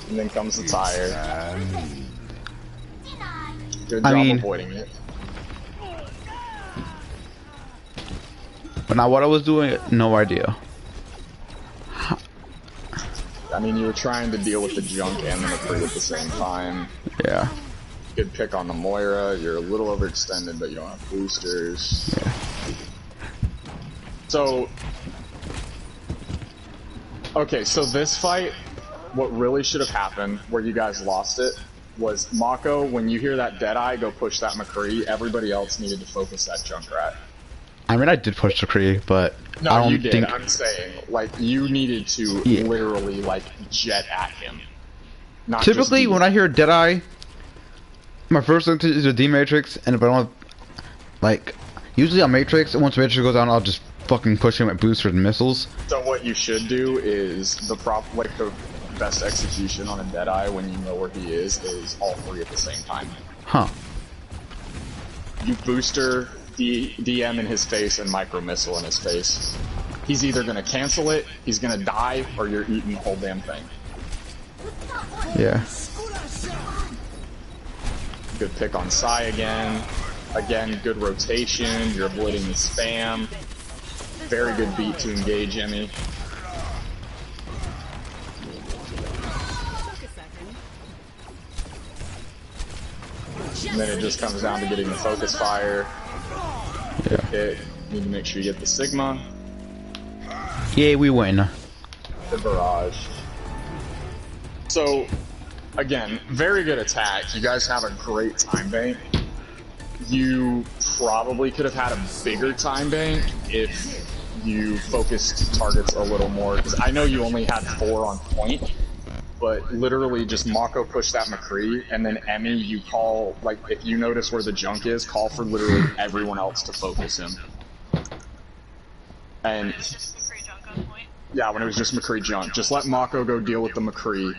And then comes the tire. Good job avoiding it. But now what I was doing, no idea. I mean, you were trying to deal with the junk and the McCree at the same time. Yeah. Good pick on the Moira. You're a little overextended, but you don't have boosters. Yeah. So, okay, so this fight, what really should have happened, where you guys lost it, was Mako, when you hear that Deadeye, go push that McCree. Everybody else needed to focus that Junkrat. I mean, I did push the McCree, but no, I don't you did. think... I'm saying, like, you needed to literally, like, jet at him. Not typically, when I hear Deadeye, my first thing is a D-Matrix, and if I don't, like, usually on Matrix, and once Matrix goes down, I'll just fucking push him with boosters and missiles. So what you should do is the best execution on a Deadeye when you know where he is all 3 at the same time. Huh. You booster, DM in his face, and micro missile in his face. He's either gonna cancel it, he's gonna die, or you're eating the whole damn thing. Yeah. Good pick on Psy again. Again, good rotation, you're avoiding the spam. Very good beat to engage Emmy. And then it just comes down to getting the focus fire. Yeah. Okay, need to make sure you get the Sigma. Yay, we win. The barrage. So, again, very good attack. You guys have a great time bank. You probably could have had a bigger time bank if you focused targets a little more. Because I know you only had 4 on point, but literally just Mako push that McCree, and then Emmy, you call, like, if you notice where the junk is, call for literally everyone else to focus him. And yeah, when it was just McCree junk, just let Mako go deal with the McCree,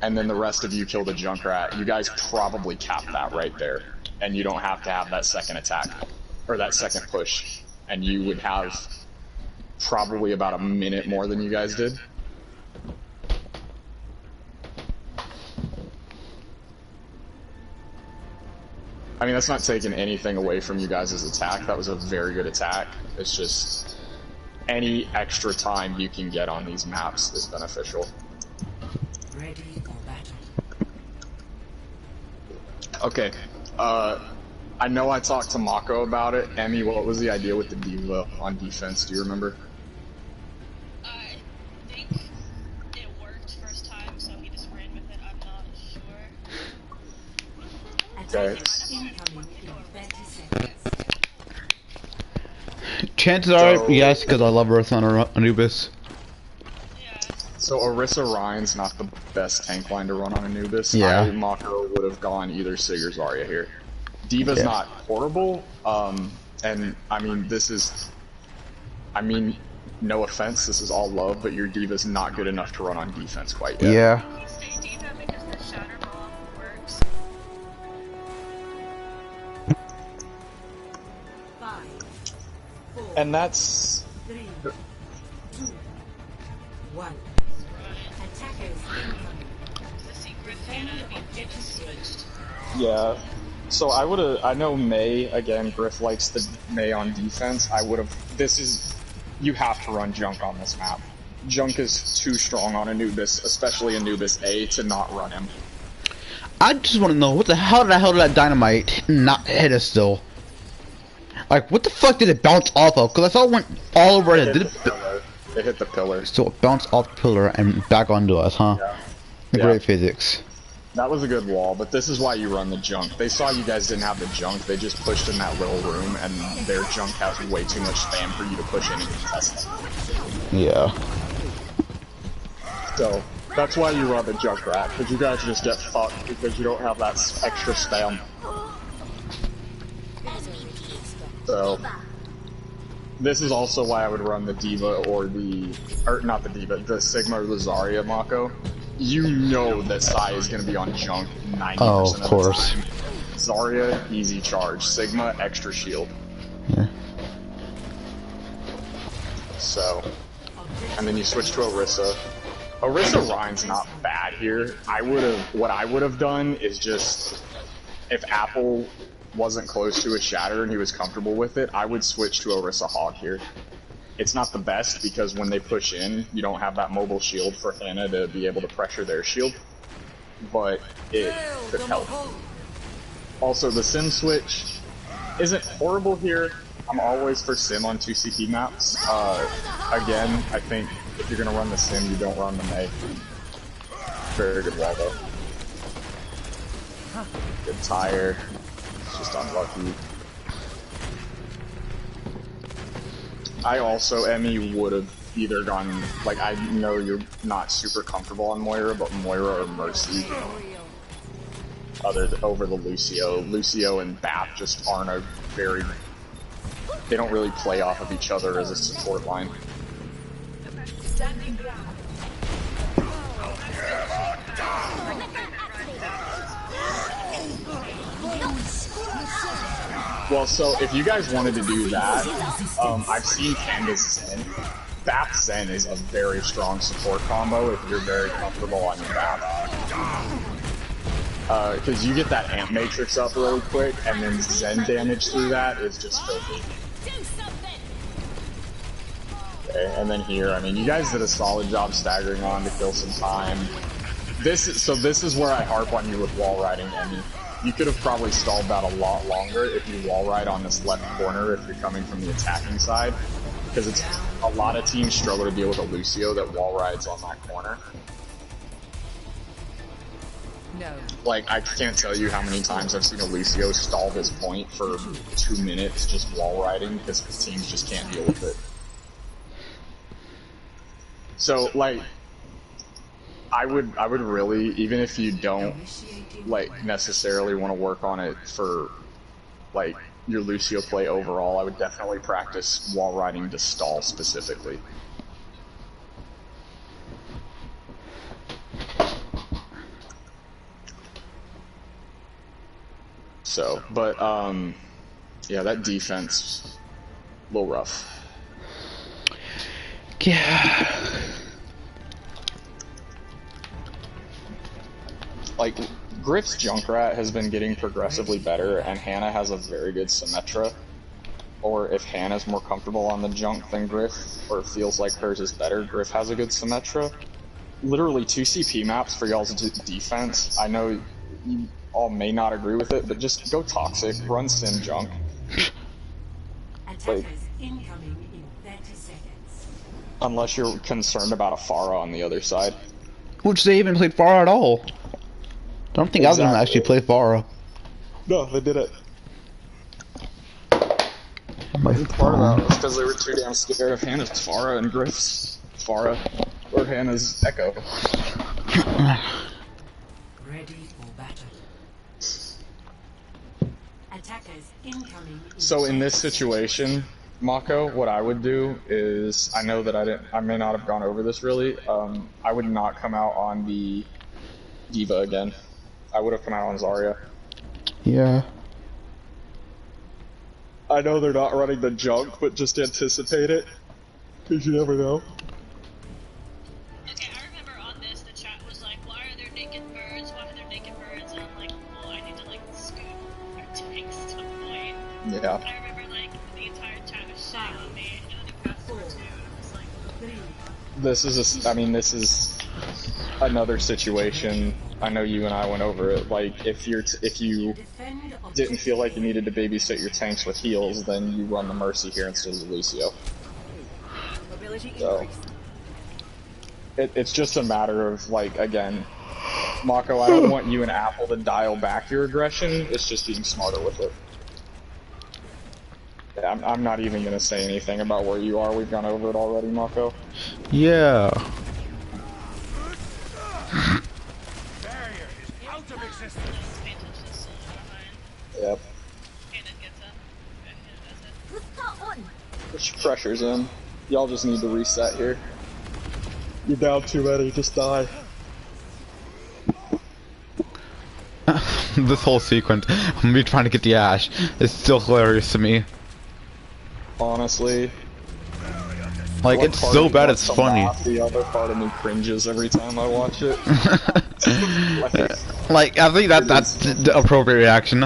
and then the rest of you kill the Junkrat. You guys probably cap that right there, and you don't have to have that second attack, or that second push, and you would have probably about a minute more than you guys did. I mean, that's not taking anything away from you guys' attack. That was a very good attack. It's just any extra time you can get on these maps is beneficial. Ready for battle. Okay, I know I talked to Mako about it. Emmy, what was the idea with the D.Va on defense? Do you remember? I think it worked first time, so he just ran with it. I'm not sure. Okay. Chances are, yes, because I love Earth on Anubis. Yeah. So Orisa Ryan's not the best tank line to run on Anubis. Yeah. Mako would have gone either Sig or Zarya here. D.Va's not horrible, and I mean, no offense, this is all love, but your D.Va's not good enough to run on defense quite yet. Yeah. We say D.Va because the Shatter Ball works. 5, 4, And that's... 3, 2, 1. Attackers incoming. The secret Hannah being switched. Yeah. So I know Mei, again, Griff likes the Mei on defense. You have to run Junk on this map. Junk is too strong on Anubis, especially Anubis A, to not run him. I just want to know, what the hell did that dynamite not hit us still? Like, what the fuck did it bounce off of? Because I saw it went all over it. It hit the pillar. So it bounced off the pillar and back onto us, huh? Yeah. Great physics. That was a good wall, but this is why you run the Junk. They saw you guys didn't have the Junk, they just pushed in that little room, and their Junk has way too much spam for you to push in and contest them. Yeah. So, that's why you run the Junkrat, because you guys just get fucked because you don't have that extra spam. So this is also why I would run the D.Va or not the D.Va, the Sigma or the Zarya Mako. You know that Sai is going to be on junk 90% of the time. Zarya, easy charge. Sigma, extra shield. Yeah. So, and then you switch to Orisa. Orisa Rhine's not bad here. What I would have done is just, if Apple wasn't close to a shatter and he was comfortable with it, I would switch to Orisa Hog here. It's not the best because when they push in, you don't have that mobile shield for Hannah to be able to pressure their shield, but it could help. Also, the Sim switch isn't horrible here. I'm always for Sim on 2 CP maps. Again, I think if you're going to run the Sim, you don't run the Mei. Very good wall though. Good tire. It's just unlucky. I also, Emmy, would have either gone, like, I know you're not super comfortable on Moira, but Moira or Mercy over the Lucio. Lucio and BAP just aren't a very, they don't really play off of each other as a support line. Well, so if you guys wanted to do that, I've seen Panda's Zen. BAP Zen is a very strong support combo if you're very comfortable on your BAP. Because you get that amp matrix up really quick, and then Zen damage through that is just filthy. Okay, and then here, I mean, you guys did a solid job staggering on to kill some time. This is where I harp on you with wall riding, Emmy. You could have probably stalled that a lot longer if you wall ride on this left corner if you're coming from the attacking side, because it's a lot of teams struggle to deal with a Lucio that wall rides on that corner. No. Like, I can't tell you how many times I've seen a Lucio stall this point for 2 minutes just wall riding because the teams just can't deal with it. So, like, I would really, even if you don't, like, necessarily want to work on it for, like, your Lucio play overall, I would definitely practice wall riding to stall specifically. So, but, yeah, that defense, a little rough. Yeah. Like, Griff's Junkrat has been getting progressively better, and Hannah has a very good Symmetra. Or if Hannah's more comfortable on the junk than Griff, or feels like hers is better, Griff has a good Symmetra. Literally 2 CP maps for y'all's defense. I know you all may not agree with it, but just go Toxic, run Sim Junk. Like, Incoming in 30 seconds. unless you're concerned about a Pharah on the other side. Which they even played Pharah at all. I don't think Exactly. I was gonna actually play Pharah. No, they did it. My Part of that was because they were too damn scared of Hannah's Pharah and Griff's Pharah, or Hannah's Echo. Ready for battle. Attackers incoming. So in this situation, Mako, what I would do is, I know that I may not have gone over this really, I would not come out on the D.Va again. I would have come out on Zarya. Yeah. I know they're not running the junk, but just anticipate it, because you never know. Okay, I remember on this, the chat was like, why are there naked birds? Why are there naked birds? And I'm like, well, I need to, like, scoop our tanks to the point. Yeah. I remember, like, the entire chat was shitting on me, and then it passed over to, and I was like, This is another situation. I know you and I went over it. Like, if you didn't feel like you needed to babysit your tanks with heals, then you run the Mercy here instead of the Lucio. So, it's just a matter of, like, again, Mako, I don't want you and Apple to dial back your aggression. It's just being smarter with it. Yeah, I'm not even gonna say anything about where you are. We've gone over it already, Mako. Yeah. Barrier is out of existence. Phantom's just behind. Yep. Hannah gets up. Hannah does it. pressure's in. Y'all just need to reset here. You're down too many, just die. This whole sequence, me trying to get the Ash, is still hilarious to me. Honestly. Like, it's so bad it's funny. The other part of me cringes every time I watch it. Like, I think that's the appropriate reaction.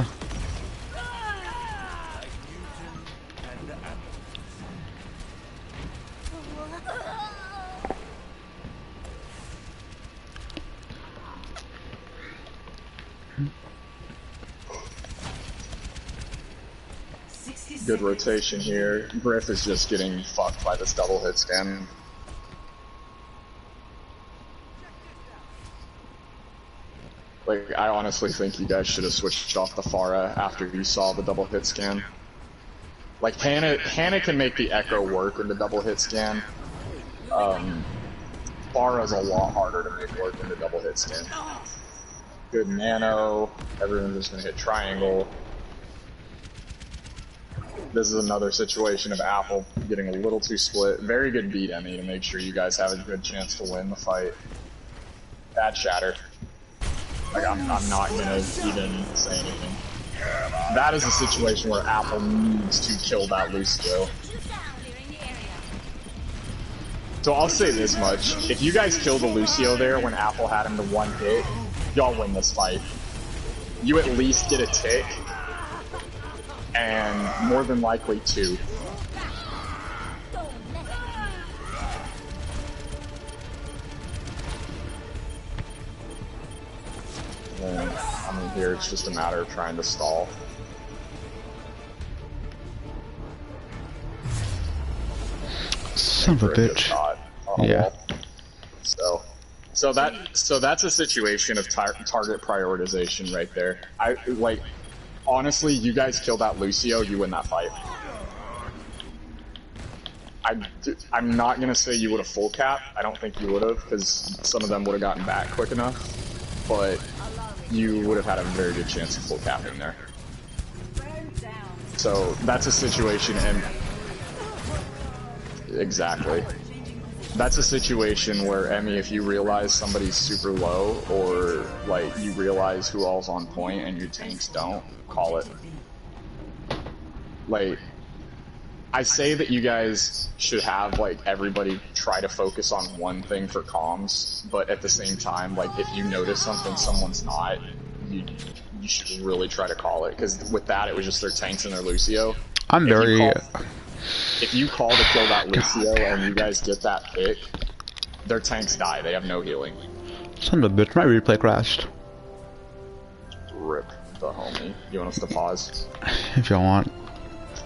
Good rotation here. Griff is just getting fucked by this double hit scan. Like, I honestly think you guys should have switched off the Pharah after you saw the double hit scan. Like, Hannah can make the Echo work in the double hit scan. Pharah's a lot harder to make work in the double hit scan. Good nano. Everyone's just gonna hit triangle. This is another situation of Apple getting a little too split. Very good beat, Emmy, to make sure you guys have a good chance to win the fight. Bad shatter. Like, I'm not gonna even say anything. That is a situation where Apple needs to kill that Lucio. So I'll say this much. If you guys kill the Lucio there when Apple had him to one hit, y'all win this fight. You at least get a tick. And more than likely 2. And, I mean, here it's just a matter of trying to stall. Son of a bitch. Yeah. So that's a situation of target prioritization right there. Honestly, you guys kill that Lucio, you win that fight. I'm not gonna say you would have full cap. I don't think you would have, because some of them would have gotten back quick enough. But you would have had a very good chance of full capping there. So that's a situation, and exactly. That's a situation where, Emmy, if you realize somebody's super low, or like you realize who all's on point and your tanks don't, call it. Like, I say that you guys should have like everybody try to focus on one thing for comms, but at the same time, like if you notice something someone's not, you should really try to call it, because with that it was just their tanks and their Lucio. If you call to kill that Lucio and you guys get that pick, their tanks die. They have no healing. Son of a bitch, my replay crashed. Rip the homie. You want us to pause? If y'all want.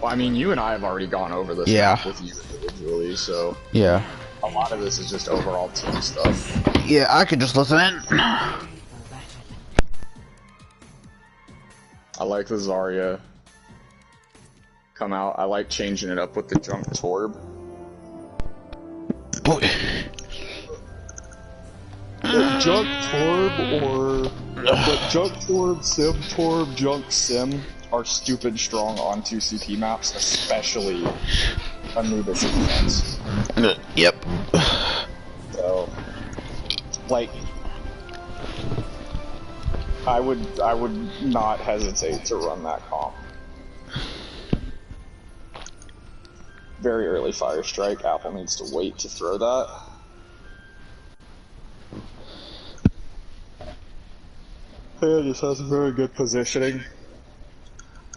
Well, I mean, you and I have already gone over this map with you individually, so... Yeah. A lot of this is just overall team stuff. Yeah, I could just listen in. I like the Zarya. Come out. I like changing it up with the Junk Torb. Boy. Junk Torb or... But Junk Torb, Sim Torb, Junk Sim are stupid strong on 2 CP maps, especially Anubis defense. Yep. So, like, I would not hesitate to run that comp. Very early fire strike. Apple needs to wait to throw that. It just has very good positioning.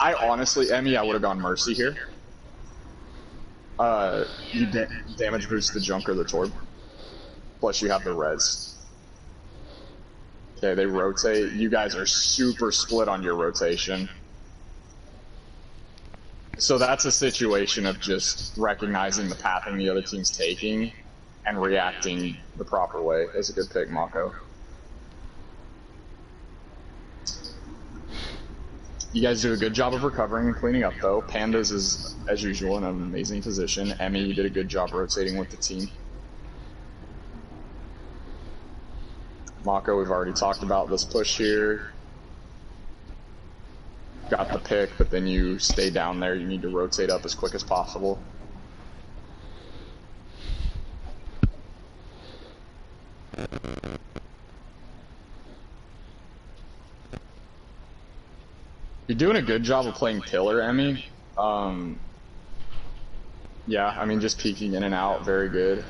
I honestly, Emmy, I would have gone Mercy here. You damage boost the Junk or the Torb. Plus you have the res. Okay, they rotate. You guys are super split on your rotation. So that's a situation of just recognizing the pathing the other team's taking and reacting the proper way. That's a good pick, Mako. You guys do a good job of recovering and cleaning up, though. Pandas is, as usual, in an amazing position. Emmy, you did a good job rotating with the team. Mako, we've already talked about this push here. Got the pick, but then you stay down there. You need to rotate up as quick as possible. You're doing a good job of playing pillar, Emmy. Yeah, I mean, just peeking in and out, very good.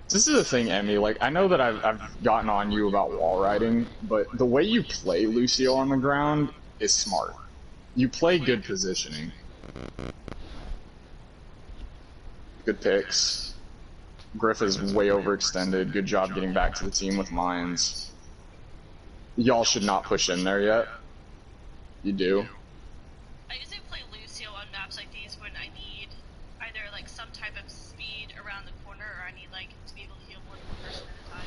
This is the thing, Emmy, like, I know that I've gotten on you about wall riding, but the way you play Lucio on the ground is smart. You play good positioning. Good picks. Griff is way overextended. Good job getting back to the team with mines. Y'all should not push in there yet. You do. I usually play Lucio on maps like these when I need either like some type of speed around the corner or I need like to be able to heal more than one person at a time.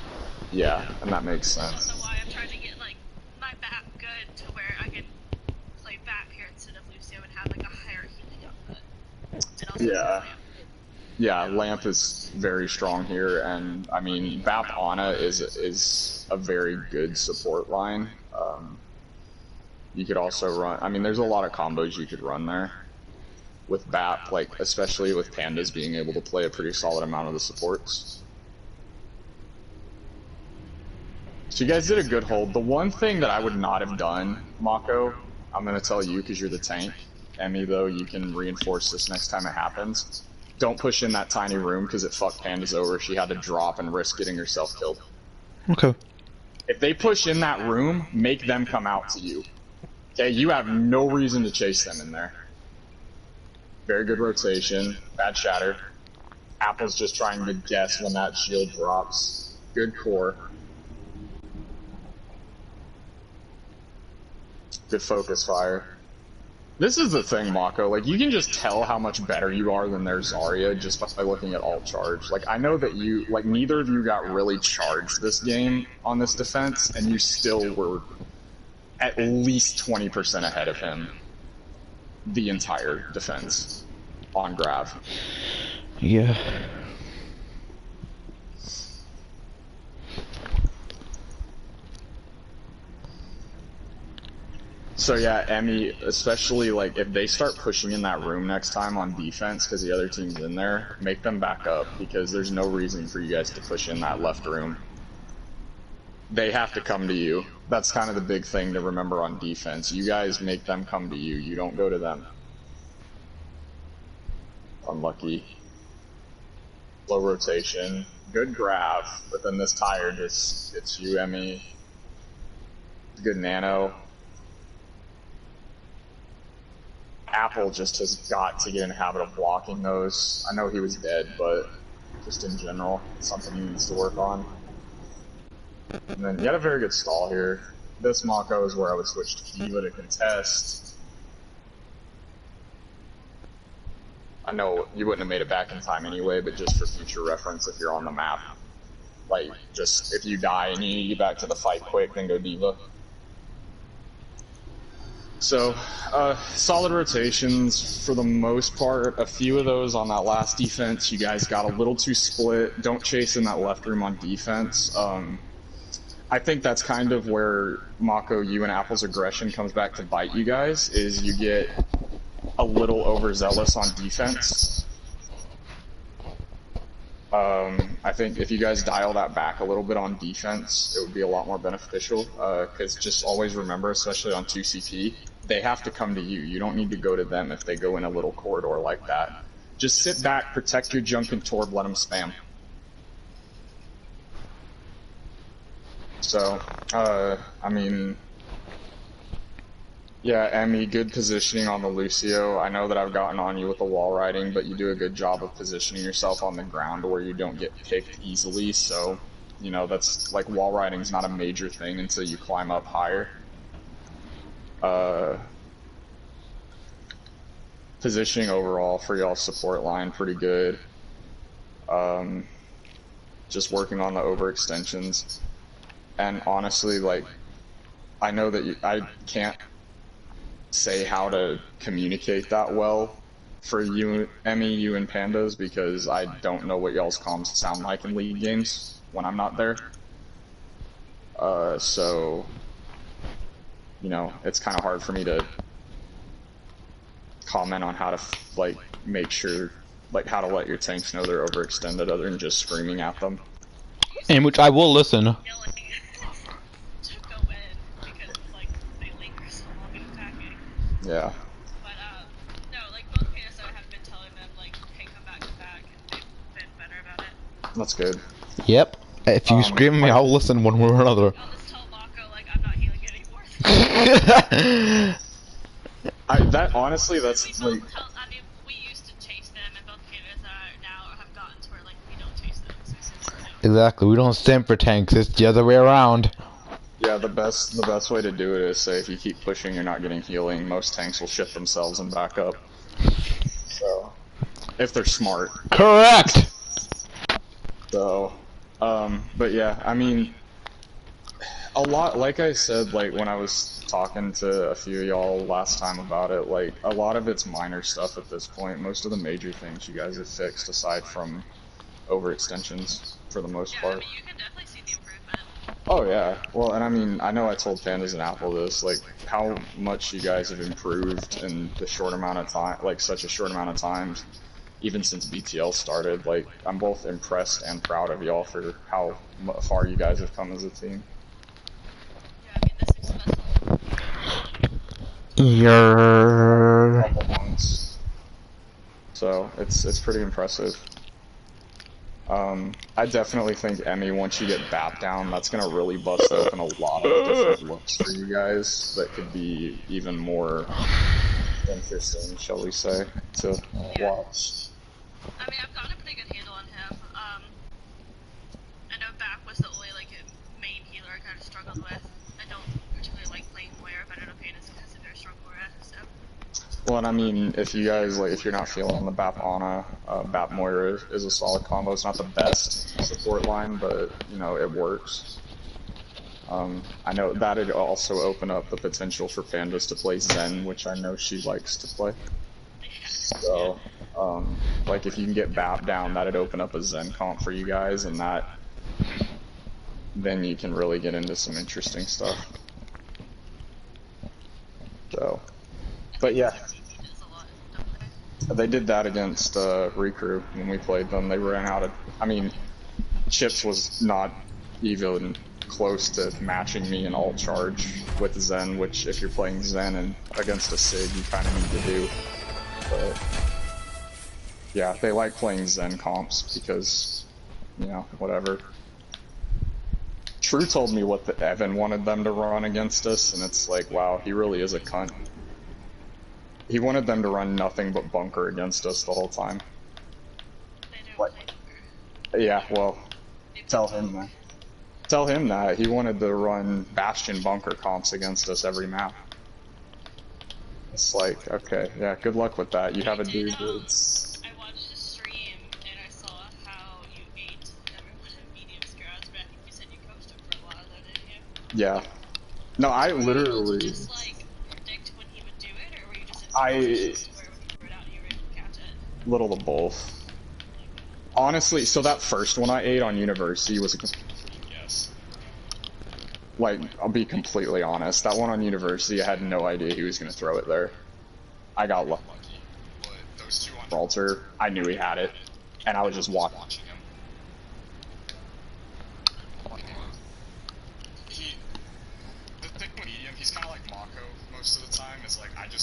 Yeah, and that makes sense. That's also why I'm trying to get like my back good to where I can play back here instead of Lucio and have like a higher healing output. And also Yeah. Yeah, Lamp is very strong here, and I mean, Bap Ana is a very good support line. You could also run, I mean, there's a lot of combos you could run there with Bap, like, especially with Pandas being able to play a pretty solid amount of the supports. So you guys did a good hold. The one thing that I would not have done, Mako, I'm going to tell you because you're the tank. Emmy, though, you can reinforce this next time it happens. Don't push in that tiny room because it fucked Pandas over. She had to drop and risk getting herself killed. Okay. If they push in that room, make them come out to you. Okay, you have no reason to chase them in there. Very good rotation. Bad shatter. Apple's just trying to guess when that shield drops. Good core. Good focus fire. This is the thing, Mako. Like, you can just tell how much better you are than their Zarya just by looking at alt charge. Like, I know that you, like, neither of you got really charged this game on this defense, and you still were at least 20% ahead of him the entire defense on Grav. Yeah. So yeah, Emmy, especially like if they start pushing in that room next time on defense because the other team's in there, make them back up because there's no reason for you guys to push in that left room. They have to come to you. That's kind of the big thing to remember on defense. You guys make them come to you. You don't go to them. Unlucky. Low rotation. Good grab, but then this tire just hits you, Emmy. Good nano. Apple just has got to get in the habit of blocking those. I know he was dead, but just in general, it's something he needs to work on. And then you had a very good stall here. This Mako is where I would switch to Kiva to contest. I know you wouldn't have made it back in time anyway, but just for future reference, if you're on the map, like, just if you die and you need to get back to the fight quick, then go Diva. So, solid rotations for the most part. A few of those on that last defense, you guys got a little too split. Don't chase in that left room on defense. I think that's kind of where Mako, you and Apple's aggression comes back to bite you guys, is you get a little overzealous on defense. I think if you guys dial that back a little bit on defense, it would be a lot more beneficial, because just always remember, especially on 2CP, they have to come to you. You don't need to go to them if they go in a little corridor like that. Just sit back, protect your junk and Torb, let them spam. So, I mean, yeah, Emmy, good positioning on the Lucio. I know that I've gotten on you with the wall riding, but you do a good job of positioning yourself on the ground where you don't get picked easily, so, you know, that's, like, wall riding's not a major thing until you climb up higher. Positioning overall for y'all's support line, pretty good. Just working on the overextensions. And honestly, like, I know that I can't say how to communicate that well for you, Emmy, you and Pandas, because I don't know what y'all's comms sound like in League games when I'm not there. So, you know, it's kind of hard for me to comment on how to, like, make sure like how to let your tanks know they're overextended other than just screaming at them. In which I will listen. Yelling to go in because like they linger so long in attacking. Yeah. But no, like both KSO have been telling them like, hey, come back, and they've been better about it. That's good. Yep. If you scream at me, I'll listen one way or another. I'll just tell Mako like I'm not healing anymore. That honestly, that's like. I mean, we used to chase them, and both KSO now have gotten to where like we don't chase them. So Exactly. We don't stand for tanks. It's the other way around. Yeah, the best way to do it is say if you keep pushing, you're not getting healing. Most tanks will shit themselves and back up. So, if they're smart. Correct. So, but yeah, I mean, a lot. Like I said, like when I was talking to a few of y'all last time about it, like a lot of it's minor stuff at this point. Most of the major things you guys have fixed, aside from overextensions, for the most part. I mean, you can definitely see the improvement. Oh yeah, well, and I mean, I know I told Pandas and Apple this, like, how much you guys have improved in the short amount of time, like, such a short amount of time, even since BTL started. Like, I'm both impressed and proud of y'all for how far you guys have come as a team. Yeah, I mean, the successful. You're... Couple months. So, it's pretty impressive. I definitely think Emmy, once you get BAP down, that's gonna really bust open a lot of different looks for you guys that could be even more interesting, shall we say, to watch. I mean, I've gotten a pretty good handle on him. I know BAP was the only like main healer I kind of struggled with. I don't particularly like playing Moira, but I know Pandas has a very strong Moira, so. Well, and I mean, if you guys, like, if you're not feeling the BAP Ana, BAP Moira is a solid combo. It's not the best support line, but, you know, it works. I know that'd also open up the potential for Pandas to play Zen, which I know she likes to play. So, like, if you can get BAP down, that'd open up a Zen comp for you guys, and then you can really get into some interesting stuff. So, but yeah. They did that against Recrew when we played them. They ran out of. I mean, Chips was not even close to matching me in alt charge with Zen, which if you're playing Zen and against a Sig, you kind of need to do. But yeah, they like playing Zen comps because, you know, whatever. True told me what the Evan wanted them to run against us, and it's like, wow, he really is a cunt. He wanted them to run nothing but bunker against us the whole time. What? Yeah, well, tell him that. Tell him that. He wanted to run Bastion bunker comps against us every map. It's like, okay, yeah, good luck with that. You have a dude that's... I watched the stream and I saw how you ate everyone in medium scraps, but I think you said you coached him for a while though, didn't you? Yeah. No, I literally... Just like predict when he would do it, or were you just where when he threw it out you were able to catch it? Little of both. Honestly, so that first one I ate on University was a yes. Like, I'll be completely honest, that one on University, I had no idea he was going to throw it there. I got lucky, but those two on Gibraltar, I knew he had it, and I was just watching him. The thing with medium, he's kind of like Mako most of the time, is like, I just